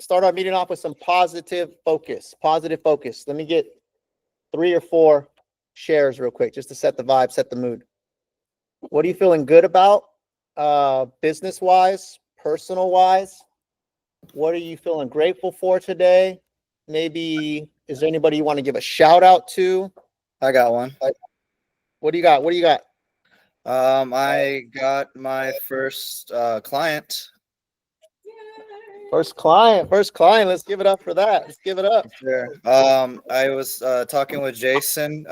start our meeting off with some positive focus. Positive focus. Let me get 3 or 4 shares real quick, just to set the vibe, set the mood. What are you feeling good about? Business-wise, personal-wise? What are you feeling grateful for today? Maybe, is there anybody you want to give a shout out to? I got one. What do you got? What do you got? I got my first client. First client. Let's give it up for that. Let's give it up. Sure. I was talking with Jason.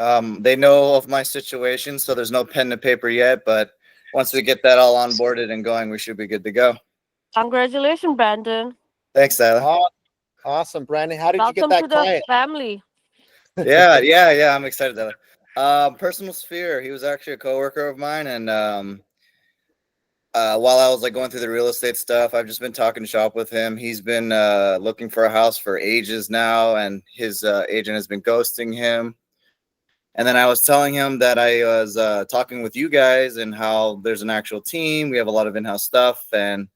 They know of my situation, so there's no pen to paper yet, but once we get that all onboarded and going, we should be good to go. Congratulations, Brandon. Thanks, Tyler. Awesome, Brandon. How did you get Welcome that to client? the family. Yeah. I'm excited, Tyler. Personal sphere. He was actually a coworker of mine, and while I was like going through the real estate stuff, I've just been talking shop with him. He's been looking for a house for ages now, and his agent has been ghosting him. And then I was telling him that I was talking with you guys and how there's an actual team. We have a lot of in-house stuff. And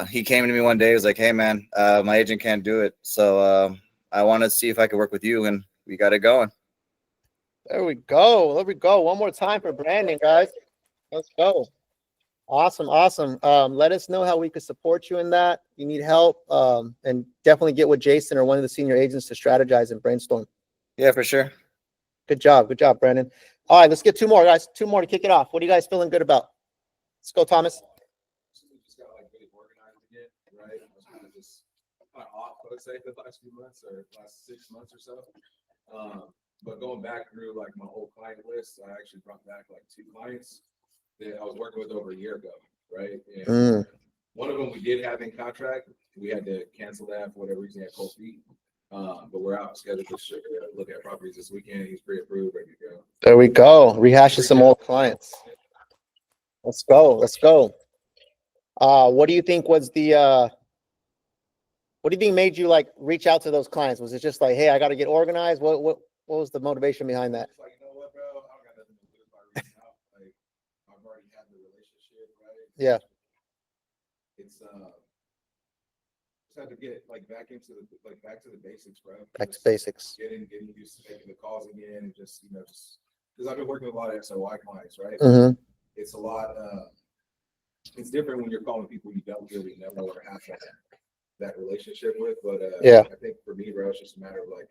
he came to me one day. He was like, hey, man, my agent can't do it. So I wanted to see if I could work with you, and we got it going. There we go. One more time for Brandon, guys. Let's go. Awesome. Let us know how we could support you in that. You need help, and definitely get with Jason or one of the senior agents to strategize and brainstorm. Yeah, for sure. Good job, Brandon. All right, let's get 2 more, guys. 2 more to kick it off. What are you guys feeling good about? Let's go, Thomas. Just got like really organized again, right? I was kind of just off, I would say, the last few months or last 6 months or so. But going back through like my whole client list, I actually brought back like 2 clients that I was working with over a year ago, right? And one of them we did have in contract. We had to cancel that for whatever reason, had cold feet. But we're out scheduled to look at properties this weekend. He's pre-approved, ready to go. There we go. Rehashing some old clients. Let's go. What do you think was the what do you think made you like reach out to those clients? Was it just like, hey, I got to get organized? What was the motivation behind that? Like, you know what, bro? I don't got nothing to lose by reaching out. Like, I've already had the relationship, right? Yeah. It's just had to get like back to the basics, bro. Back to basics. Getting used to making the calls again, and just just because I've been working with a lot of SOI clients, right? Mm-hmm. It's a lot. It's different when you're calling people you don't really know or have that relationship with. But yeah, I think for me, bro, it's just a matter of like,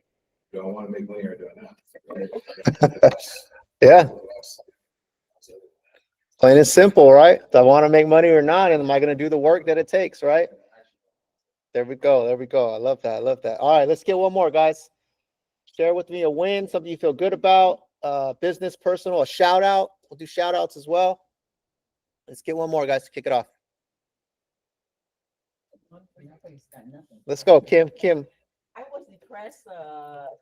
do I want to make money or do I not? Right? Yeah. Plain and simple, right? Do I want to make money or not? And am I going to do the work that it takes, right? There we go. I love that. All right, let's get one more, guys. Share with me a win, something you feel good about, business, personal, a shout out. We'll do shout outs as well. Let's get one more, guys, to kick it off. Let's go, Kim. I was depressed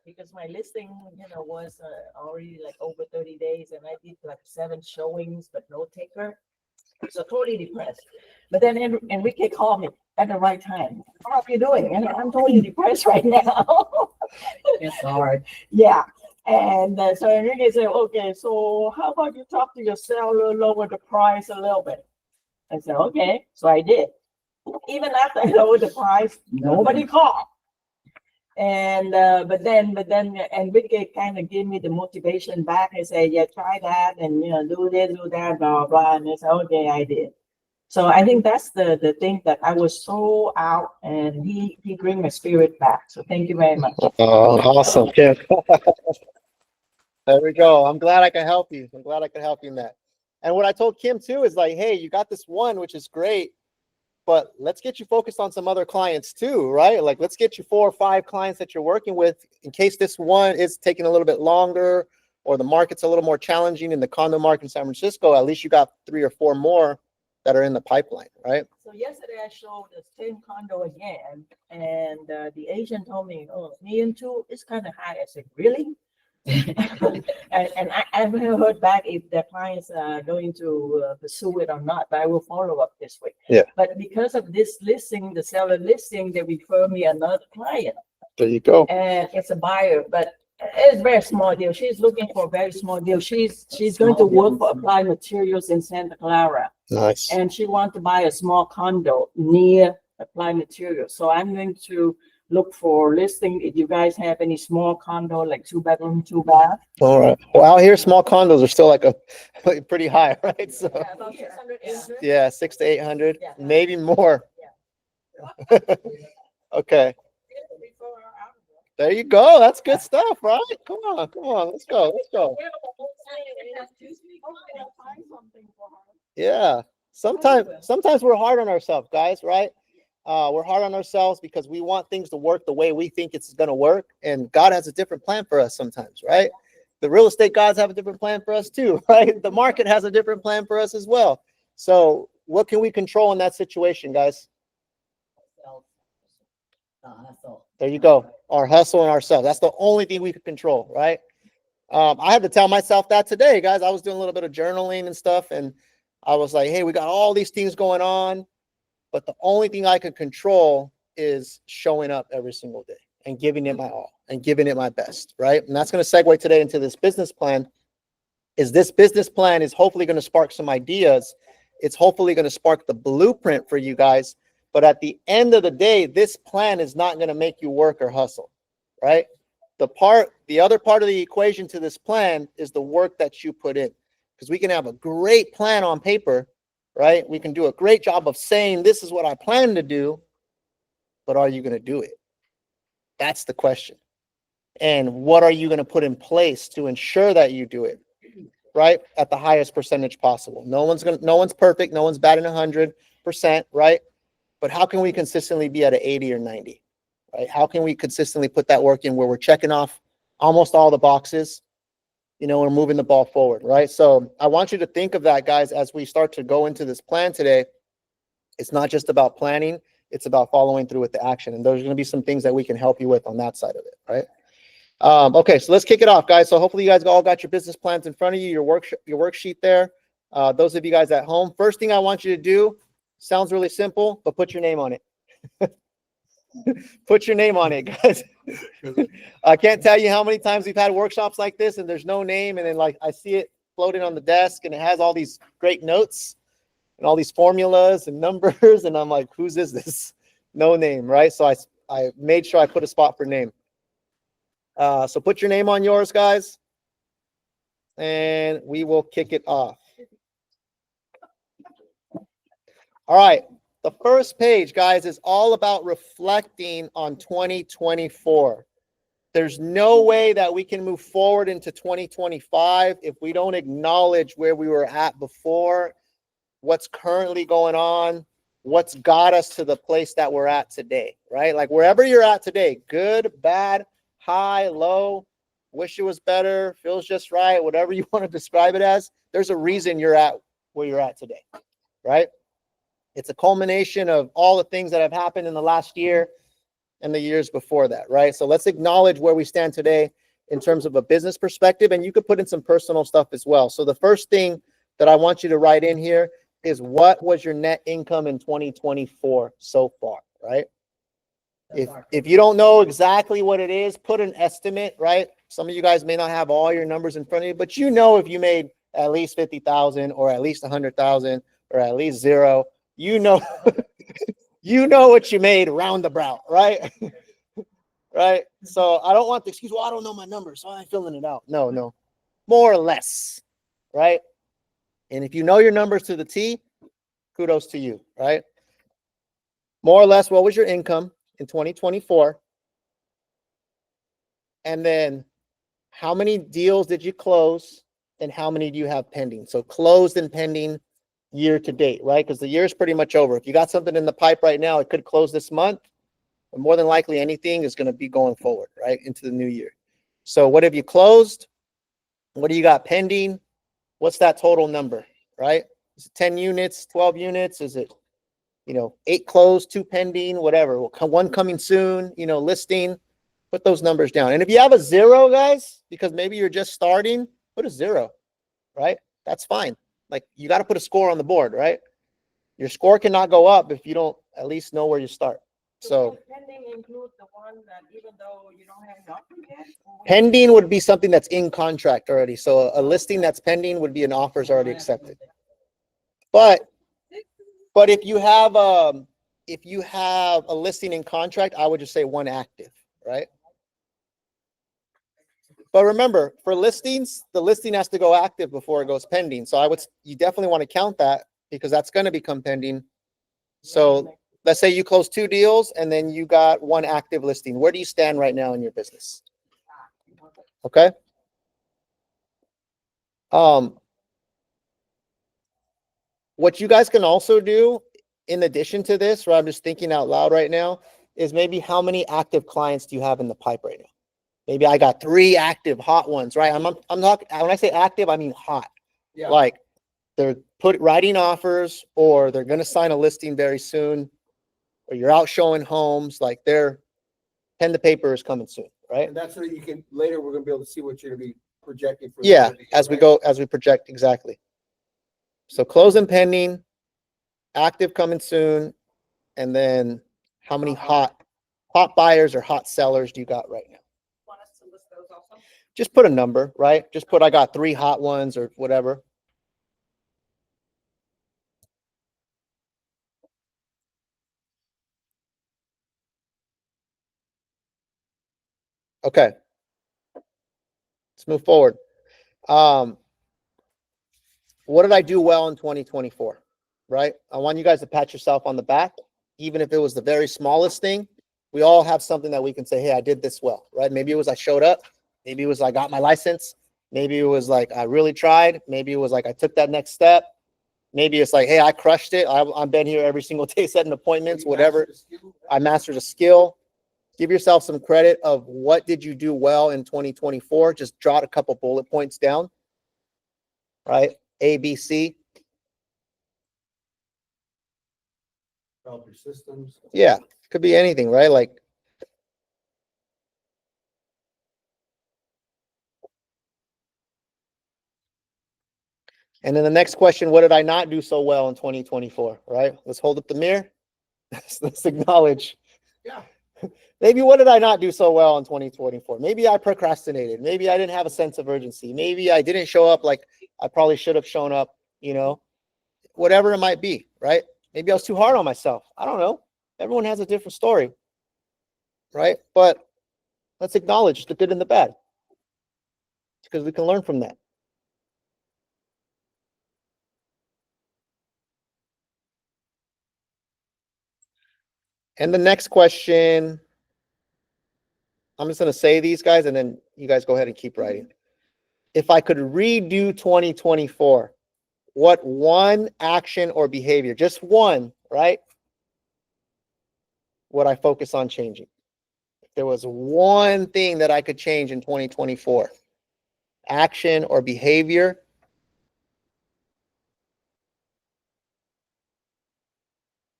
because my listing, was already like over 30 days, and I did like 7 showings, but no taker. So totally depressed. But then Enrique called me at the right time. How are you doing? And I'm totally depressed right now. It's hard. Yeah. And so Enrique said, okay, so how about you talk to your seller, lower the price a little bit? I said, okay. So I did. Even after I lowered the price, nobody called. And but then Enrique kind of gave me the motivation back and said, yeah, try that, and do this, do that, blah blah. And I said, okay, I did. So I think that's the thing, that I was so out, and he bring my spirit back. So thank you very much. Oh, awesome, Kim. There we go. I'm glad I can help you. In that. And what I told Kim too is like, hey, you got this one, which is great, but let's get you focused on some other clients too, right? Like, let's get you 4 or 5 clients that you're working with in case this one is taking a little bit longer or the market's a little more challenging in the condo market in San Francisco. At least you got 3 or 4 more that are in the pipeline, right? So yesterday I showed the same condo again, and the agent told me, oh, $1.2 million is kind of high. I said, really? and I haven't heard back if the clients are going to pursue it or not, but I will follow up this week. Yeah. But because of this listing, the seller listing, they refer me another client. There you go. And it's a buyer, but it's a very small deal. She's looking for a very small deal. She's going to work for Applied Materials in Santa Clara. Nice. And she wants to buy a small condo near apply material. So I'm going to look for listing. If you guys have any small condo, like 2 bedroom, 2 bath. All right. Well, out here, small condos are still like pretty high, right? So Yeah, about 600, 800. yeah, 600 to 800, Yeah. maybe more. Okay. There you go. That's good stuff, right? Come on, come on. Let's go. Let's go. Yeah. Sometimes we're hard on ourselves, guys, right? We're hard on ourselves because we want things to work the way we think it's going to work. And God has a different plan for us sometimes, right? The real estate gods have a different plan for us too, right? The market has a different plan for us as well. So what can we control in that situation, guys? There you go. Our hustle and ourselves. That's the only thing we can control, right? I had to tell myself that today, guys. I was doing a little bit of journaling and stuff, and I was like, hey, we got all these things going on, but the only thing I can control is showing up every single day and giving it my all and giving it my best, right? And that's going to segue today into this business plan. This business plan is hopefully going to spark some ideas. It's hopefully going to spark the blueprint for you guys. But at the end of the day, this plan is not going to make you work or hustle, right? The other part of the equation to this plan is the work that you put in. Because we can have a great plan on paper, right? We can do a great job of saying, this is what I plan to do, but are you going to do it? That's the question. And what are you going to put in place to ensure that you do it, right? At the highest percentage possible. No one's perfect. No one's batting 100%, right? But how can we consistently be at an 80 or 90, right? How can we consistently put that work in where we're checking off almost all the boxes, we're moving the ball forward, right? So I want you to think of that, guys, as we start to go into this plan today. It's not just about planning. It's about following through with the action. And there's going to be some things that we can help you with on that side of it, right? Okay, so let's kick it off, guys. So hopefully you guys all got your business plans in front of you, your worksheet there. Those of you guys at home, first thing I want you to do, sounds really simple, but put your name on it. Put your name on it, guys. I can't tell you how many times we've had workshops like this and there's no name, and then like I see it floating on the desk and it has all these great notes and all these formulas and numbers, and I'm like, whose is this? No name, right? So I made sure I put a spot for name. So put your name on yours, guys, and we will kick it off. All right. The first page, guys, is all about reflecting on 2024. There's no way that we can move forward into 2025 if we don't acknowledge where we were at before, what's currently going on, what's got us to the place that we're at today, right? Like wherever you're at today, good, bad, high, low, wish it was better, feels just right, whatever you want to describe it as, there's a reason you're at where you're at today, right? It's a culmination of all the things that have happened in the last year and the years before that, right? So let's acknowledge where we stand today in terms of a business perspective, and you could put in some personal stuff as well. So the first thing that I want you to write in here is, what was your net income in 2024 so far, right? If you don't know exactly what it is, put an estimate, right? Some of you guys may not have all your numbers in front of you, but you know if you made at least 50,000 or at least 100,000 or at least zero, you know what you made roundabout, right? Right? So I don't want the excuse, well, I don't know my numbers, so I'm filling it out. No, more or less, right? And if you know your numbers to the T, kudos to you, right? More or less, what was your income in 2024? And then how many deals did you close and how many do you have pending? So closed and pending year to date, right? Because the year is pretty much over. If you got something in the pipe right now, it could close this month, but more than likely anything is going to be going forward, right, into the new year. So what have you closed? What do you got pending? What's that total number, right? Is it 10 units, 12 units? Is it, 8 closed, 2 pending, whatever? One coming soon, listing. Put those numbers down. And if you have a 0, guys, because maybe you're just starting, put a 0, right? That's fine. Like, you got to put a score on the board, right? Your score cannot go up if you don't at least know where you start. So pending include the one that even though you don't have nothing yet? Pending would be something that's in contract already. So a listing that's pending would be an offer's already accepted. But if you have if you have a listing in contract, I would just say 1 active, right? But remember, for listings, the listing has to go active before it goes pending. So you definitely want to count that because that's going to become pending. So let's say you close 2 deals and then you got 1 active listing. Where do you stand right now in your business? Okay. What you guys can also do in addition to this, right? I'm just thinking out loud right now, is maybe how many active clients do you have in the pipe right now? Maybe I got 3 active hot ones, right? I'm talking, when I say active, I mean hot. Yeah. Like they're writing offers or they're going to sign a listing very soon, or you're out showing homes, like their pen to paper is coming soon, right? And that's so that you can, later, we're gonna be able to see what you're gonna be projecting for. the Yeah, end of the year, as we right? go, as we project, exactly. So closing pending, active coming soon, and then how many hot buyers or hot sellers do you got right now? Want us to list those also? Just put a number, right? Just put I got 3 hot ones or whatever. Okay. Let's move forward. What did I do well in 2024? Right? I want you guys to pat yourself on the back, even if it was the very smallest thing. We all have something that we can say, hey, I did this well, right? Maybe it was I showed up. Maybe it was I got my license. Maybe it was like I really tried. Maybe it was like I took that next step. Maybe it's like, hey, I crushed it. I've been here every single day setting appointments, You whatever. mastered the skill. I mastered a skill. Give yourself some credit of what did you do well in 2024. Just jot a couple bullet points down, right? A, B, C. Develop your systems. Yeah, could be anything, right? Like, and then the next question, what did I not do so well in 2024, right? Let's hold up the mirror. Let's acknowledge. Yeah. Maybe what did I not do so well in 2024? Maybe I procrastinated. Maybe I didn't have a sense of urgency. Maybe I didn't show up like I probably should have shown up, whatever it might be, right? Maybe I was too hard on myself. I don't know. Everyone has a different story, right? But let's acknowledge the good and the bad because we can learn from that. And the next question, I'm just going to say these guys, and then you guys go ahead and keep writing. If I could redo 2024, what one action or behavior, just one, right, would I focus on changing? If there was one thing that I could change in 2024, action or behavior,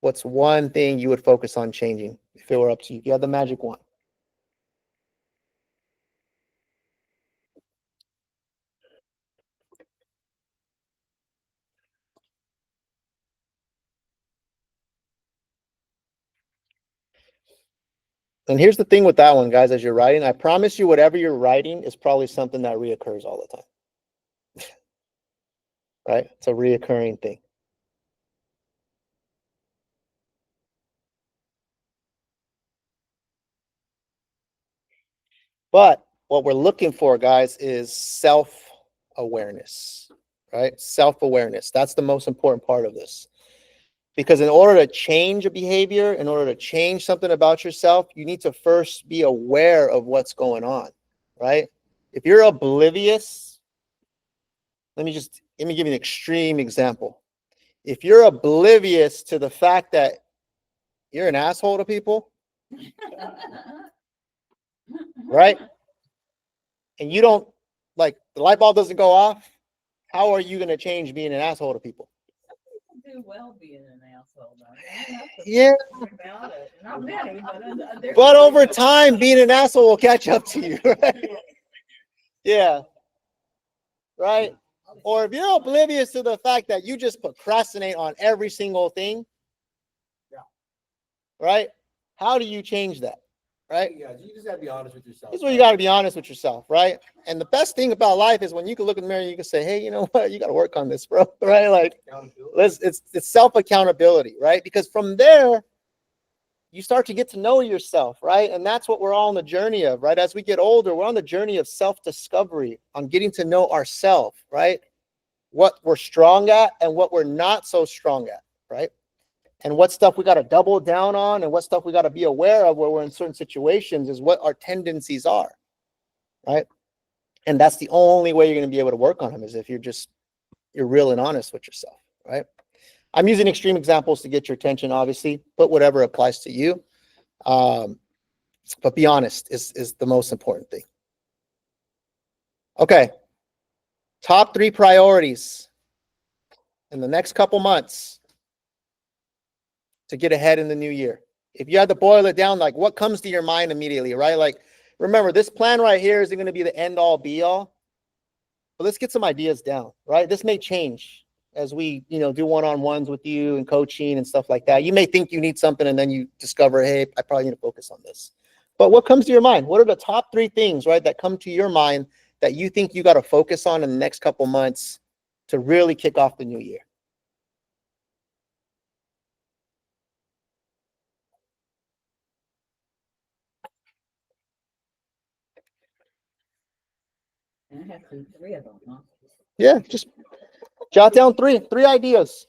what's one thing you would focus on changing if it were up to you? You have the magic wand. And here's the thing with that one, guys, as you're writing, I promise you whatever you're writing is probably something that reoccurs all the time. Right? It's a reoccurring thing. But what we're looking for, guys, is self-awareness, right? Self-awareness. That's the most important part of this. Because in order to change a behavior, in order to change something about yourself, you need to first be aware of what's going on, right? If you're oblivious, let me give you an extreme example. If you're oblivious to the fact that you're an asshole to people, right? And you don't, like, the light bulb doesn't go off, how are you going to change being an asshole to people? Do well being an asshole, though. Yeah. About it. Not many, but But over time, being an asshole will catch up to you, right? Yeah. Right? Or if you're oblivious to the fact that you just procrastinate on every single thing, Yeah. right? How do you change that? Right? Yeah, you just gotta be honest with yourself. This is where you got to be honest with yourself, right? And the best thing about life is when you can look in the mirror and you can say, hey, you know what? You got to work on this, bro, right? Like, Accountability. it's self-accountability, right? Because from there, you start to get to know yourself, right? And that's what we're all on the journey of, right? As we get older, we're on the journey of self-discovery, on getting to know ourselves, right? What we're strong at and what we're not so strong at, right? And what stuff we got to double down on and what stuff we got to be aware of where we're in certain situations is what our tendencies are, right? And that's the only way you're going to be able to work on them is if you're real and honest with yourself, right? I'm using extreme examples to get your attention, obviously, but whatever applies to you. But be honest is the most important thing. Okay. Top 3 priorities in the next couple months to get ahead in the new year. If you had to boil it down, like what comes to your mind immediately, right? Like, remember, this plan right here isn't going to be the end all be all, but let's get some ideas down, right? This may change as we, do one-on-ones with you and coaching and stuff like that. You may think you need something and then you discover, hey, I probably need to focus on this. But what comes to your mind? What are the top 3 things, right, that come to your mind that you think you got to focus on in the next couple months to really kick off the new year? I have 3 of them, huh? Yeah, just jot down three ideas.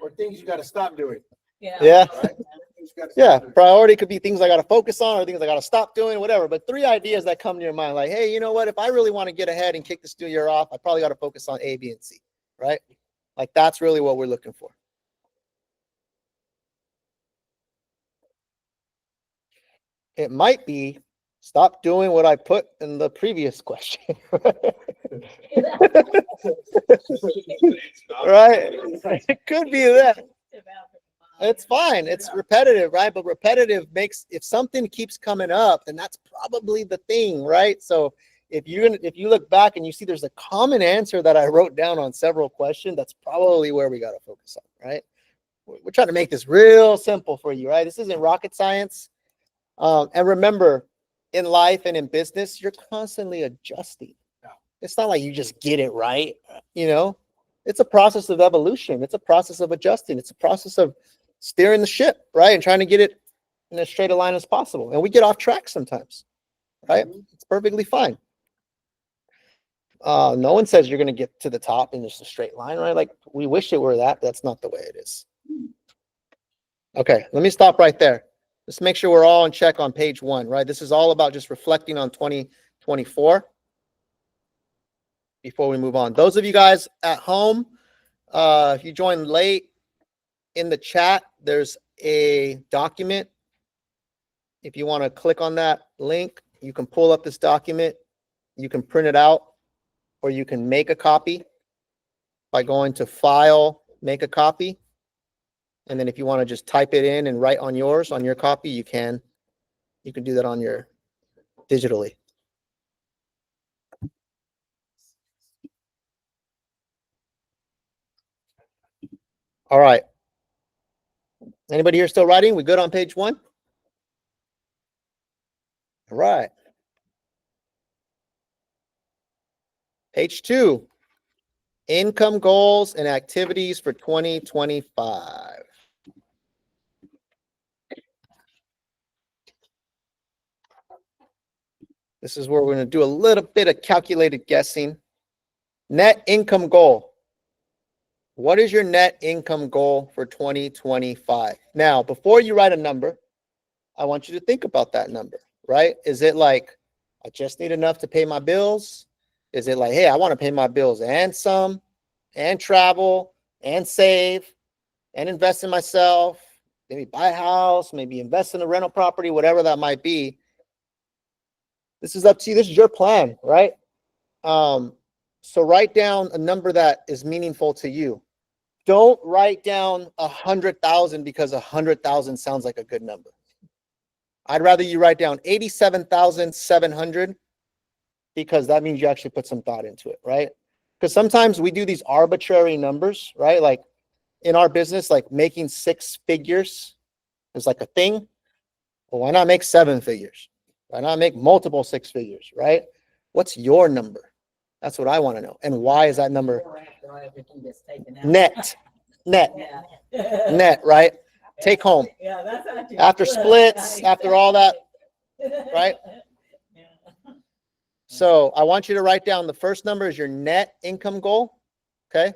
Or things you gotta stop doing. Yeah. Right? Things you gotta stop Yeah, doing. priority could be things I got to focus on or things I got to stop doing, whatever. But 3 ideas that come to your mind, like, hey, you know what? If I really want to get ahead and kick this new year off, I probably got to focus on A, B, and C, right? Like that's really what we're looking for. It might be stop doing what I put in the previous question. Right? It could be that. It's fine. It's repetitive, right? But repetitive makes, if something keeps coming up, then that's probably the thing, right? So if you look back and you see there's a common answer that I wrote down on several questions, that's probably where we got to focus on, right? We're trying to make this real simple for you, right? This isn't rocket science. And remember, in life and in business, you're constantly adjusting. It's not like you just get it right, It's a process of evolution. It's a process of adjusting. It's a process of steering the ship, right? And trying to get it in as straight a line as possible. And we get off track sometimes, right? It's perfectly fine. No one says you're going to get to the top in just a straight line, right? Like we wish it were that. That's not the way it is. Okay, let me stop right there. Let's make sure we're all in check on page 1, right? This is all about just reflecting on 2024 before we move on. Those of you guys at home, if you joined late, in the chat, there's a document. If you want to click on that link, you can pull up this document. You can print it out, or you can make a copy by going to File, Make a Copy. And then if you want to just type it in and write on your copy, you can. You can do that on your digitally. All right. Anybody here still writing? We good on page 1? All right. Page 2, income goals and activities for 2025. This is where we're going to do a little bit of calculated guessing. Net income goal. What is your net income goal for 2025? Now, before you write a number, I want you to think about that number, right? Is it like, I just need enough to pay my bills? Is it like, hey, I want to pay my bills and some, and travel, and save, and invest in myself, maybe buy a house, maybe invest in a rental property, whatever that might be. This is up to you. This is your plan, right? So write down a number that is meaningful to you. Don't write down 100,000 because 100,000 sounds like a good number. I'd rather you write down 87,700 because that means you actually put some thought into it, right? Because sometimes we do these arbitrary numbers, right? Like in our business, like making 6 figures is like a thing. Well, why not make 7 figures? Why not make multiple 6 figures, right? What's your number? That's what I want to know. And why is that number net, Yeah. right? take home. Yeah, that's actually. After good. splits, after all that, right? Yeah. So I want you to write down the first number is your net income goal. Okay.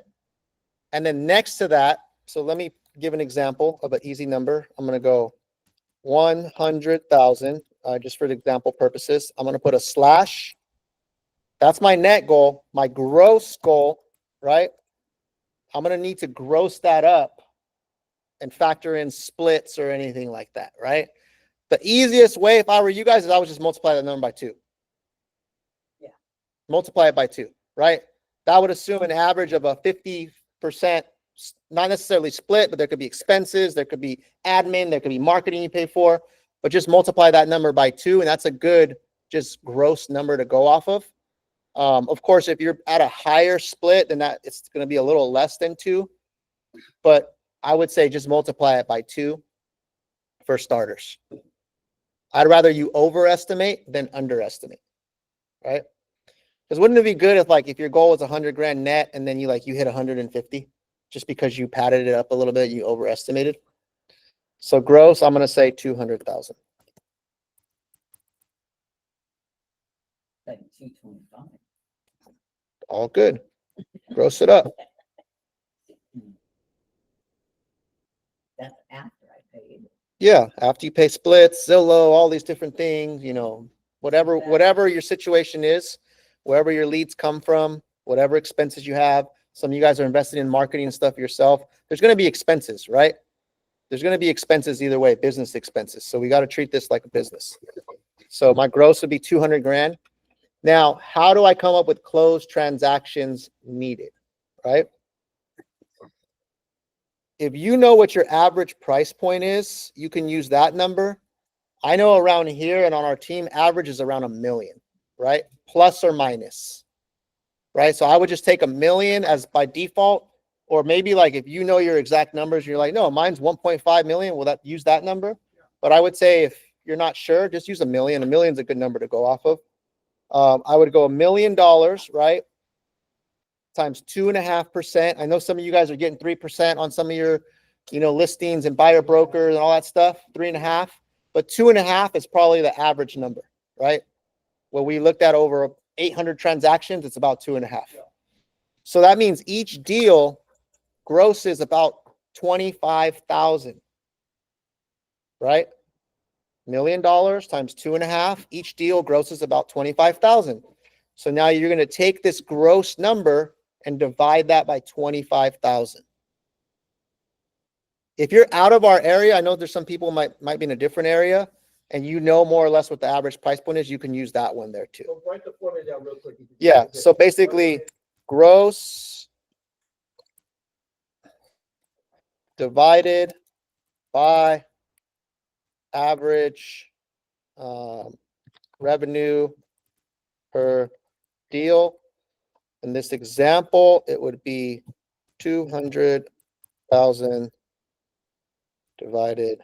And then next to that, so let me give an example of an easy number. I'm going to go 100,000, just for the example purposes. I'm going to put a slash. That's my net goal. My gross goal, right? I'm going to need to gross that up and factor in splits or anything like that, right? The easiest way, if I were you guys, is I would just multiply that number by 2. Yeah. Multiply it by 2, right? That would assume an average of a 50%, not necessarily split, but there could be expenses, there could be admin, there could be marketing you pay for, but just multiply that number by 2, and that's a good just gross number to go off of. Of course, if you're at a higher split, then that it's going to be a little less than 2, but I would say just multiply it by 2 for starters. I'd rather you overestimate than underestimate, right? Because wouldn't it be good if your goal was 100 grand net and then you hit 150 just because you padded it up a little bit, you overestimated. So gross, I'm going to say 200,000. Like 225. All good. Gross it up. That's after I paid. Yeah, after you pay splits, Zillow, all these different things, whatever your situation is, wherever your leads come from, whatever expenses you have. Some of you guys are investing in marketing and stuff yourself. There's going to be expenses, right? There's going to be expenses either way, business expenses. So we got to treat this like a business. So my gross would be 200 grand. Now, how do I come up with closed transactions needed, right? If you know what your average price point is, you can use that number. I know around here and on our team, average is around $1 million, right? Plus or minus, right? So I would just take $1 million as by default, or maybe if you know your exact numbers, you're like, no, mine's 1.5 million. Will that use that number? But I would say if you're not sure, just use $1 million. $1 million's a good number to go off of. I would go $1 million, right? Times 2.5%. I know some of you guys are getting 3% on some of your, listings and buyer brokers and all that stuff, 3.5, but 2.5 is probably the average number, right? Well, we looked at over 800 transactions, it's about 2.5. So that means each deal grosses about 25,000, right? $1 million times 2.5, each deal grosses about 25,000. So now you're going to take this gross number and divide that by 25,000. If you're out of our area, I know there's some people might be in a different area, and more or less what the average price point is, you can use that one there too. So write the formula down real quick. Yeah, so basically gross divided by average revenue per deal. In this example, it would be 200,000 divided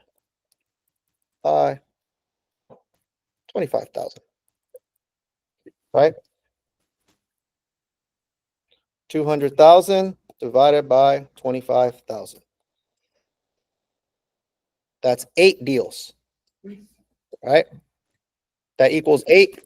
by 25,000, right? 200,000 divided by 25,000. That's 8 deals, right? That equals 8.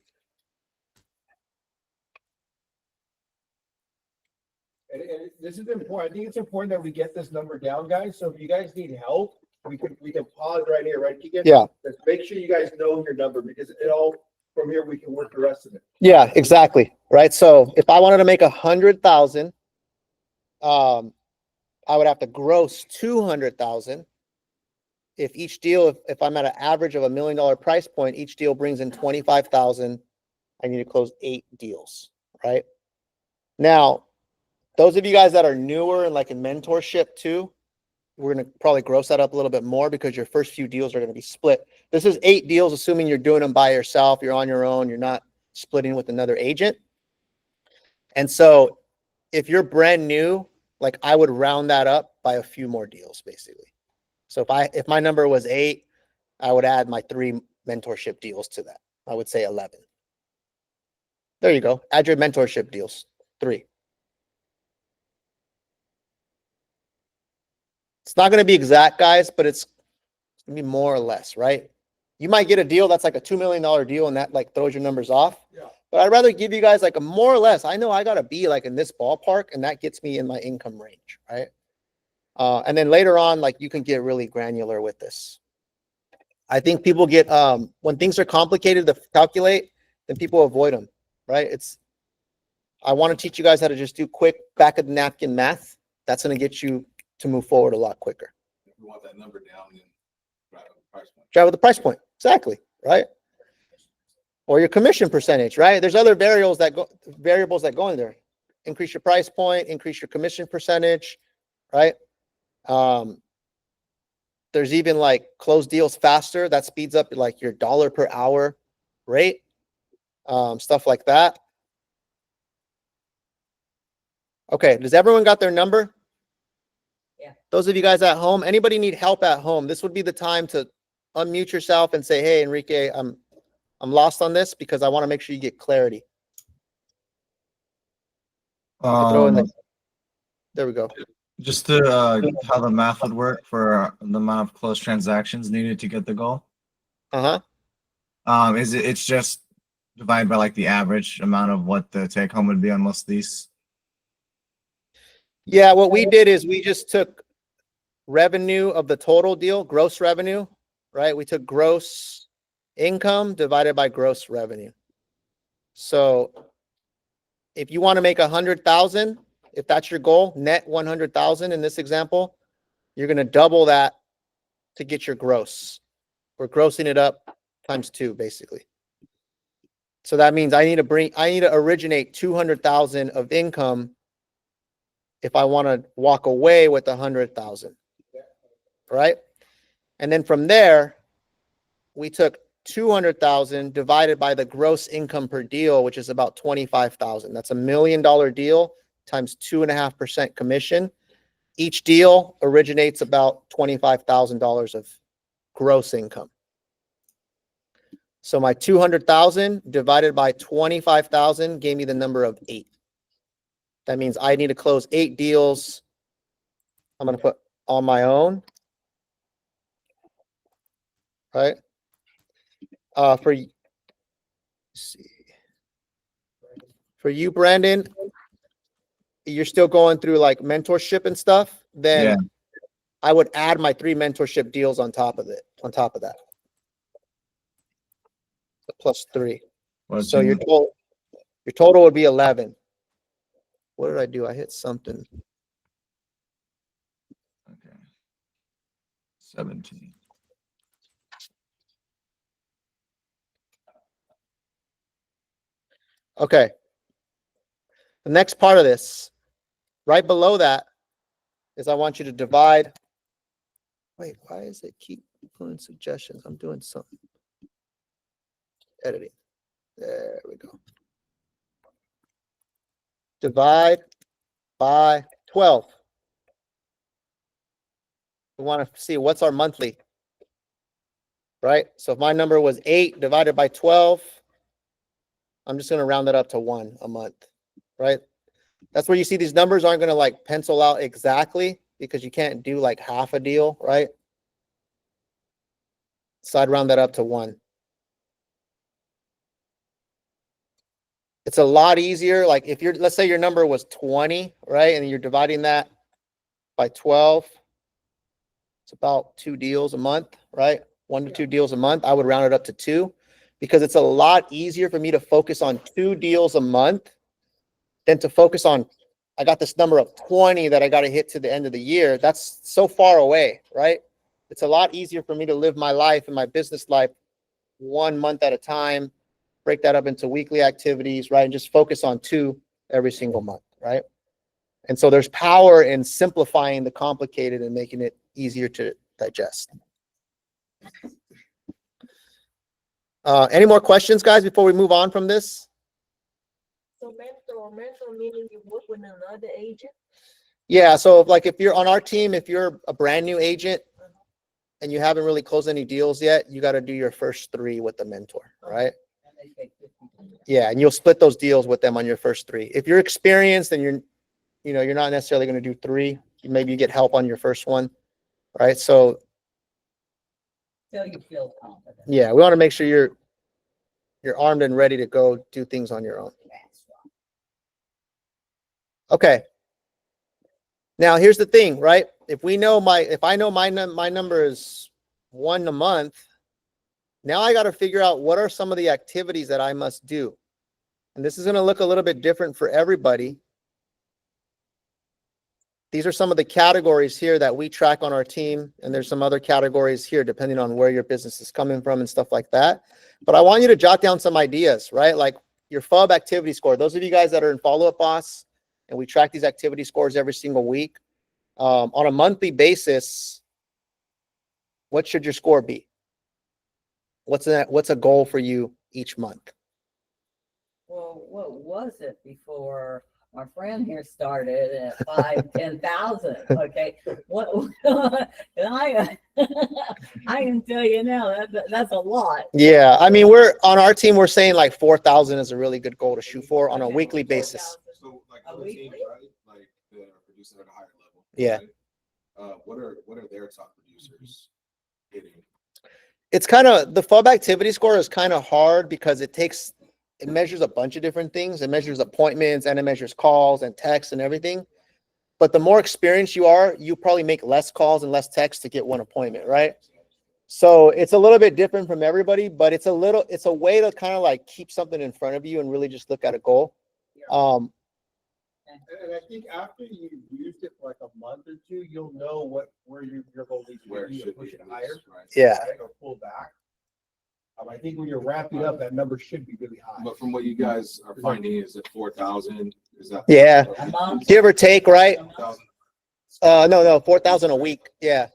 And this is important. I think it's important that we get this number down, guys. So if you guys need help, we can pause right here, right, Keegan? Yeah. Let's make sure you guys know your number, because it all from here we can work the rest of it. Yeah, exactly. Right. So if I wanted to make 100,000, I would have to gross 200,000. If each deal, if I'm at an average of $1 million price point, each deal brings in 25,000. I need to close 8 deals, right? Now, those of you guys that are newer and in mentorship too, we're going to probably gross that up a little bit more because your first few deals are going to be split. This is 8 deals, assuming you're doing them by yourself. You're on your own. You're not splitting with another agent. And so if you're brand new, I would round that up by a few more deals, basically. So if my number was 8, I would add my 3 mentorship deals to that. I would say 11. There you go. Add your mentorship deals, 3. It's not going to be exact, guys, but it's maybe more or less, right? You might get a deal that's like a $2 million deal and that like throws your numbers off. Yeah. But I'd rather give you guys like a more or less. I know I got to be like in this ballpark and that gets me in my income range, right? And then later on, like you can get really granular with this. I think people get, when things are complicated to calculate, then people avoid them, right? I want to teach you guys how to just do quick back of the napkin math. That's going to get you to move forward a lot quicker. If we want that number down, then drive up the price point. Drive with the price point. Exactly. Right. Or your commission percentage, right? There's other variables that go in there. Increase your price point, increase your commission percentage, right? There's even like close deals faster. That speeds up like your dollar per hour rate, stuff like that. Okay. Does everyone got their number? Yeah. Those of you guys at home, anybody need help at home? This would be the time to unmute yourself and say, hey, Enrique, I'm lost on this because I want to make sure you get clarity. Throw in there we go. Just to how the math would work for the amount of closed transactions needed to get the goal. Uh-huh. It's just divided by like the average amount of what the take home would be on most of these. Yeah, what we did is we just took revenue of the total deal, gross revenue, right? We took gross income divided by gross revenue. So if you want to make 100,000, if that's your goal, net 100,000 in this example, you're going to double that to get your gross. We're grossing it up times 2, basically. So that means I need to originate 200,000 of income if I want to walk away with 100,000, right? And then from there, we took 200,000 divided by the gross income per deal, which is about 25,000. That's $1 million deal times 2.5% commission. Each deal originates about $25,000 of gross income. So my 200,000 divided by 25,000 gave me the number of 8. That means I need to close 8 deals. I'm going to put on my own, right? For you, Brandon, you're still going through like mentorship and stuff. Then Yeah. I would add my 3 mentorship deals on top of it. On top of that, plus 3. So your total would be 11. What did I do? I hit something. Okay. 17. Okay. The next part of this, right below that, is I want you to divide. Wait, why does it keep pulling suggestions? I'm doing something. Editing. There we go. Divide by 12. We want to see what's our monthly, right? So if my number was 8 divided by 12, I'm just going to round it up to 1 a month, right? That's where you see these numbers aren't going to like pencil out exactly because you can't do like half a deal, right? So I'd round that up to 1. It's a lot easier. Like if let's say your number was 20, right? And you're dividing that by 12. It's about 2 deals a month, right? 1 to 2 deals a month. I would round it up to 2 because it's a lot easier for me to focus on 2 deals a month than to focus on, I got this number of 20 that I got to hit to the end of the year. That's so far away, right? It's a lot easier for me to live my life and my business life 1 month at a time, break that up into weekly activities, right? And just focus on 2 every single month, right? And so there's power in simplifying the complicated and making it easier to digest. Any more questions, guys, before we move on from this? So mentor meaning you work with another agent? Yeah, so like if you're on our team, if you're a brand new agent and you haven't really closed any deals yet, you got to do your first 3 with the mentor, right? Yeah, and you'll split those deals with them on your first 3. If you're experienced and you're not necessarily going to do 3, maybe you get help on your first one, right? So Till you feel confident. Yeah, we want to make sure you're armed and ready to go do things on your own. That's right. Okay. Now here's the thing, right? If I know my number is 1 a month, now I got to figure out what are some of the activities that I must do. And this is going to look a little bit different for everybody. These are some of the categories here that we track on our team. And there's some other categories here, depending on where your business is coming from and stuff like that. But I want you to jot down some ideas, right? Like your FUB activity score. Those of you guys that are in Follow Up Boss, and we track these activity scores every single week. On a monthly basis, what should your score be? What's a goal for you each month? Well, what was it before our friend here started at 5,000, 10,000? Okay, what? And I can tell you now that's a lot. Yeah, I mean, we're on our team. We're saying like 4,000 is a really good goal to shoot for on a weekly basis. So like A other teams, weekly? right? Like that are producing at a higher level. Yeah. Right? What are their top producers hitting? It's kind of the FUB activity score is kind of hard because it measures a bunch of different things. It measures appointments and it measures calls and texts and everything. But the more experienced you are, you probably make less calls and less texts to get one appointment, right? So it's a little bit different from everybody, but it's a way to kind of like keep something in front of you and really just look at a goal. And I think after you've used it for like a month or two, you'll know where your goal needs Where to be, should push be it at higher, least, right? Yeah. right, or pull back. I think when you're wrapping up, that number should be really high. But from what you guys are finding, is it 4,000? Is that? Yeah. A month? Give or take, right? 4,000? No, 4,000 a week. Yeah.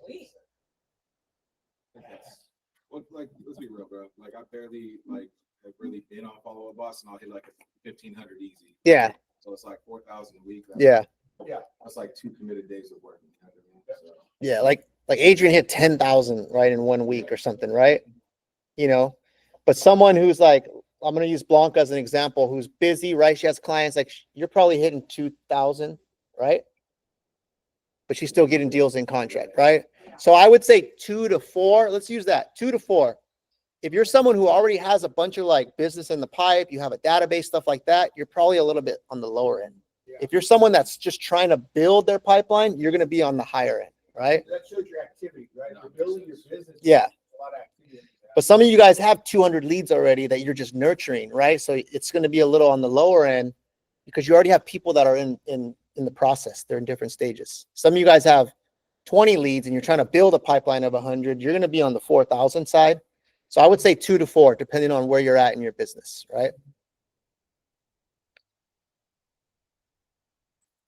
Well, like, let's be real, bro. Like, I barely have really been on Follow Up Boss, and I'll hit like 1,500 easy. Yeah. So it's like 4,000 a week. Yeah. That's like 2 committed days of work. You know what I mean? So, Yeah. Like Adrian hit 10,000, right, in 1 week or something, right? You know, but someone who's like, I'm going to use Blanca as an example, who's busy, right? She has clients, like you're probably hitting 2,000, right? But she's still getting deals in contract, right? So I would say 2 to 4. Let's use that 2 to 4. If you're someone who already has a bunch of like business in the pipe, you have a database, stuff like that, you're probably a little bit on the lower end. If you're someone that's just trying to build their pipeline, you're going to be on the higher end, right? That shows your activity, right? You're building your business. Yeah. A lot of activity. But some of you guys have 200 leads already that you're just nurturing, right? So it's going to be a little on the lower end because you already have people that are in the process. They're in different stages. Some of you guys have 20 leads and you're trying to build a pipeline of 100. You're going to be on the 4,000 side. So I would say 2 to 4, depending on where you're at in your business, right?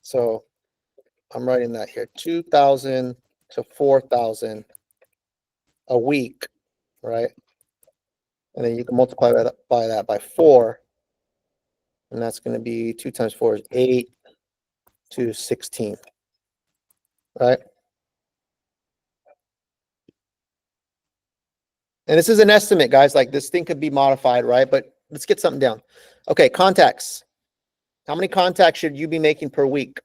So I'm writing that here, 2,000 to 4,000 a week, right? And then you can multiply that by 4. And that's going to be 2 times 4 is 8 to 16, right? And this is an estimate, guys. Like this thing could be modified, right? But let's get something down. Okay, contacts. How many contacts should you be making per week?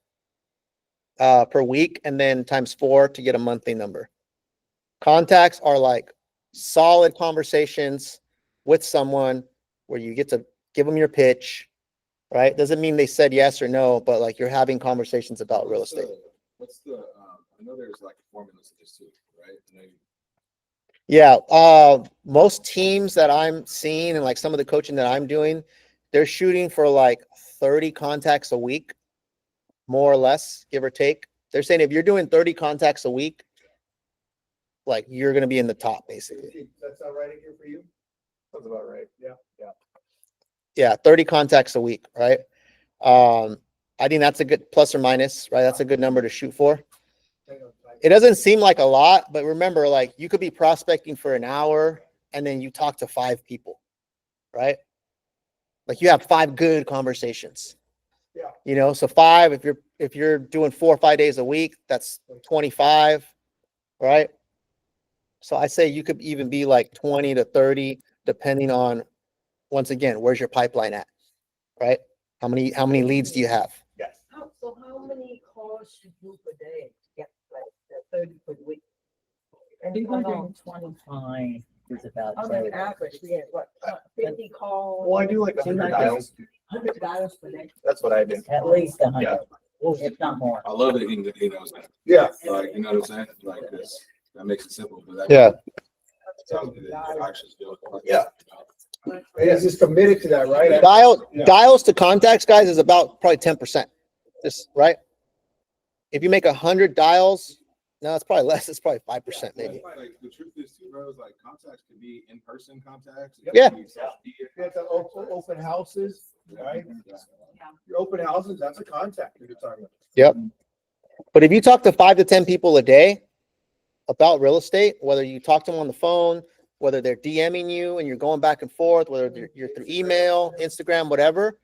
And then times 4 to get a monthly number. Contacts are like solid conversations with someone where you get to give them your pitch, right? Doesn't mean they said yes or no, but like you're having conversations about real estate. I know there's like formulas to this too, right? Yeah. Most teams that I'm seeing and like some of the coaching that I'm doing, they're shooting for like 30 contacts a week, more or less, give or take. They're saying if you're doing 30 contacts a week, like you're going to be in the top basically. That's all right here for you? Sounds about right. Yeah. Yeah. 30 contacts a week. Right. I think that's a good plus or minus, right? That's a good number to shoot for. It doesn't seem like a lot, but remember, like you could be prospecting for an hour and then you talk to 5 people, right? Like you have 5 good conversations. Yeah. You know, so 5, if you're doing 4 or 5 days a week, that's 25, right? So I say you could even be like 20 to 30, depending on, once again, where's your pipeline at, right? How many leads do you have? Yes. So how many calls you do per day to get like the 30 per week? And 225 is about on right. an average, we had what, 50 calls? Well, I do like 100 dials. $100 per day. That's what I do. At least a Yeah. hundred, if not more. I love that he knows that. Yeah. Like, you know what I'm saying? Like, that makes it simple, but that. Yeah. Tells me that the actions do it. Yeah. And he's just committed to that, right? Yeah. Dials to contacts, guys, is about probably 10%. Just right. If you make 100 dials, no, it's probably less. It's probably 5% maybe. Like, the truth is too, bro, is like contacts can be in-person contacts. Yeah. Get the open houses, right? Your open houses, that's a contact you're talking about. Yep. But if you talk to 5 to 10 people a day about real estate, whether you talk to them on the phone, whether they're DMing you and you're going back and forth, whether you're through email, Instagram, whatever,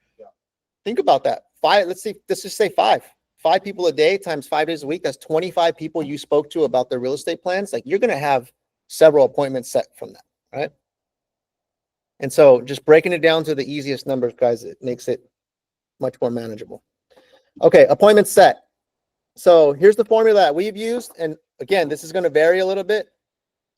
think about that. Let's just say 5 people a day times 5 days a week. That's 25 people you spoke to about their real estate plans. Like, you're going to have several appointments set from that, right? And so just breaking it down to the easiest numbers, guys, it makes it much more manageable. Okay, appointments set. So here's the formula that we've used. And again, this is going to vary a little bit.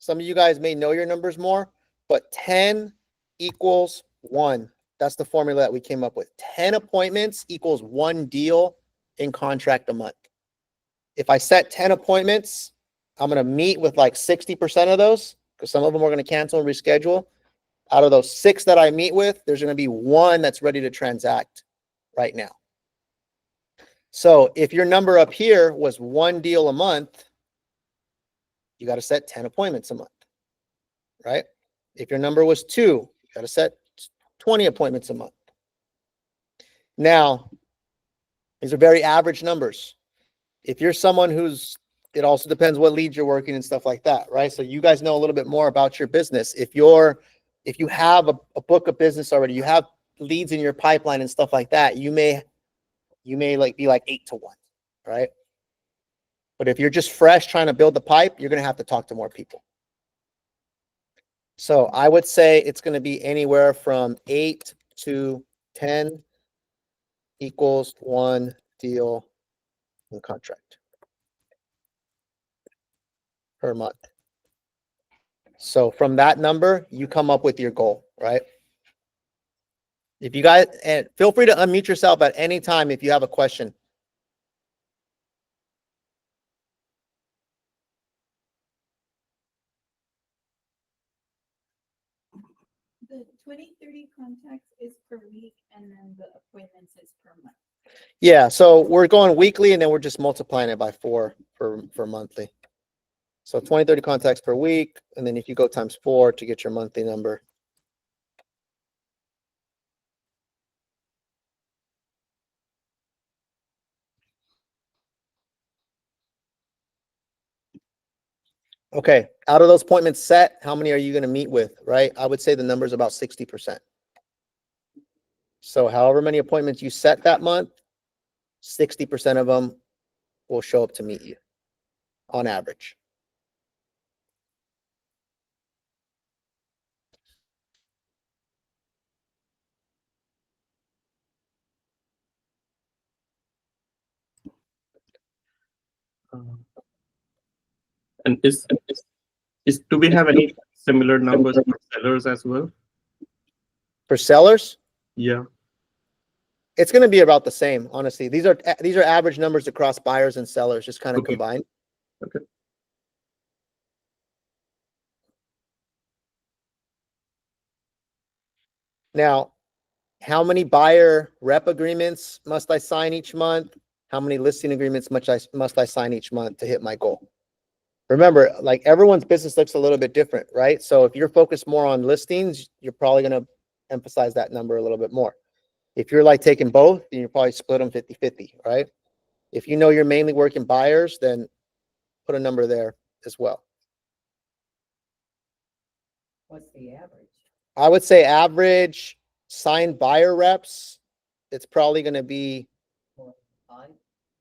Some of you guys may know your numbers more, but 10 equals 1. That's the formula that we came up with. 10 appointments equals 1 deal in contract a month. If I set 10 appointments, I'm going to meet with like 60% of those, because some of them are going to cancel and reschedule. Out of those 6 that I meet with, there's going to be 1 that's ready to transact right now. So if your number up here was 1 deal a month, you got to set 10 appointments a month, right? If your number was 2, you got to set 20 appointments a month. Now, these are very average numbers. If you're someone it also depends what leads you're working and stuff like that, right? So you guys know a little bit more about your business. If you have a book of business already, you have leads in your pipeline and stuff like that, you may like be like 8 to 1, right? But if you're just fresh trying to build the pipe, you're going to have to talk to more people. So I would say it's going to be anywhere from 8 to 10 equals 1 deal in contract per month. So from that number, you come up with your goal, right? If you guys, and feel free to unmute yourself at any time if you have a question. The 20-30 contacts is per week, and then the appointments is per month. Yeah, so we're going weekly, and then we're just multiplying it by 4 for monthly. So 20-30 contacts per week, and then if you go times 4 to get your monthly number. Okay, out of those appointments set, how many are you going to meet with, right? I would say the number is about 60%. So however many appointments you set that month, 60% of them will show up to meet you on average. And do we have any similar numbers for sellers as well? For sellers, Yeah. it's going to be about the same, honestly. These are average numbers across buyers and sellers, just kind of Okay. combined. Okay. Now, how many buyer rep agreements must I sign each month? How many listing agreements must I sign each month to hit my goal? Remember, like, everyone's business looks a little bit different, right? So if you're focused more on listings, you're probably going to emphasize that number a little bit more. If you're like taking both, then you probably split them 50-50, right? If you know you're mainly working buyers, then put a number there as well. What's the average? I would say average signed buyer reps, it's probably going to be 5?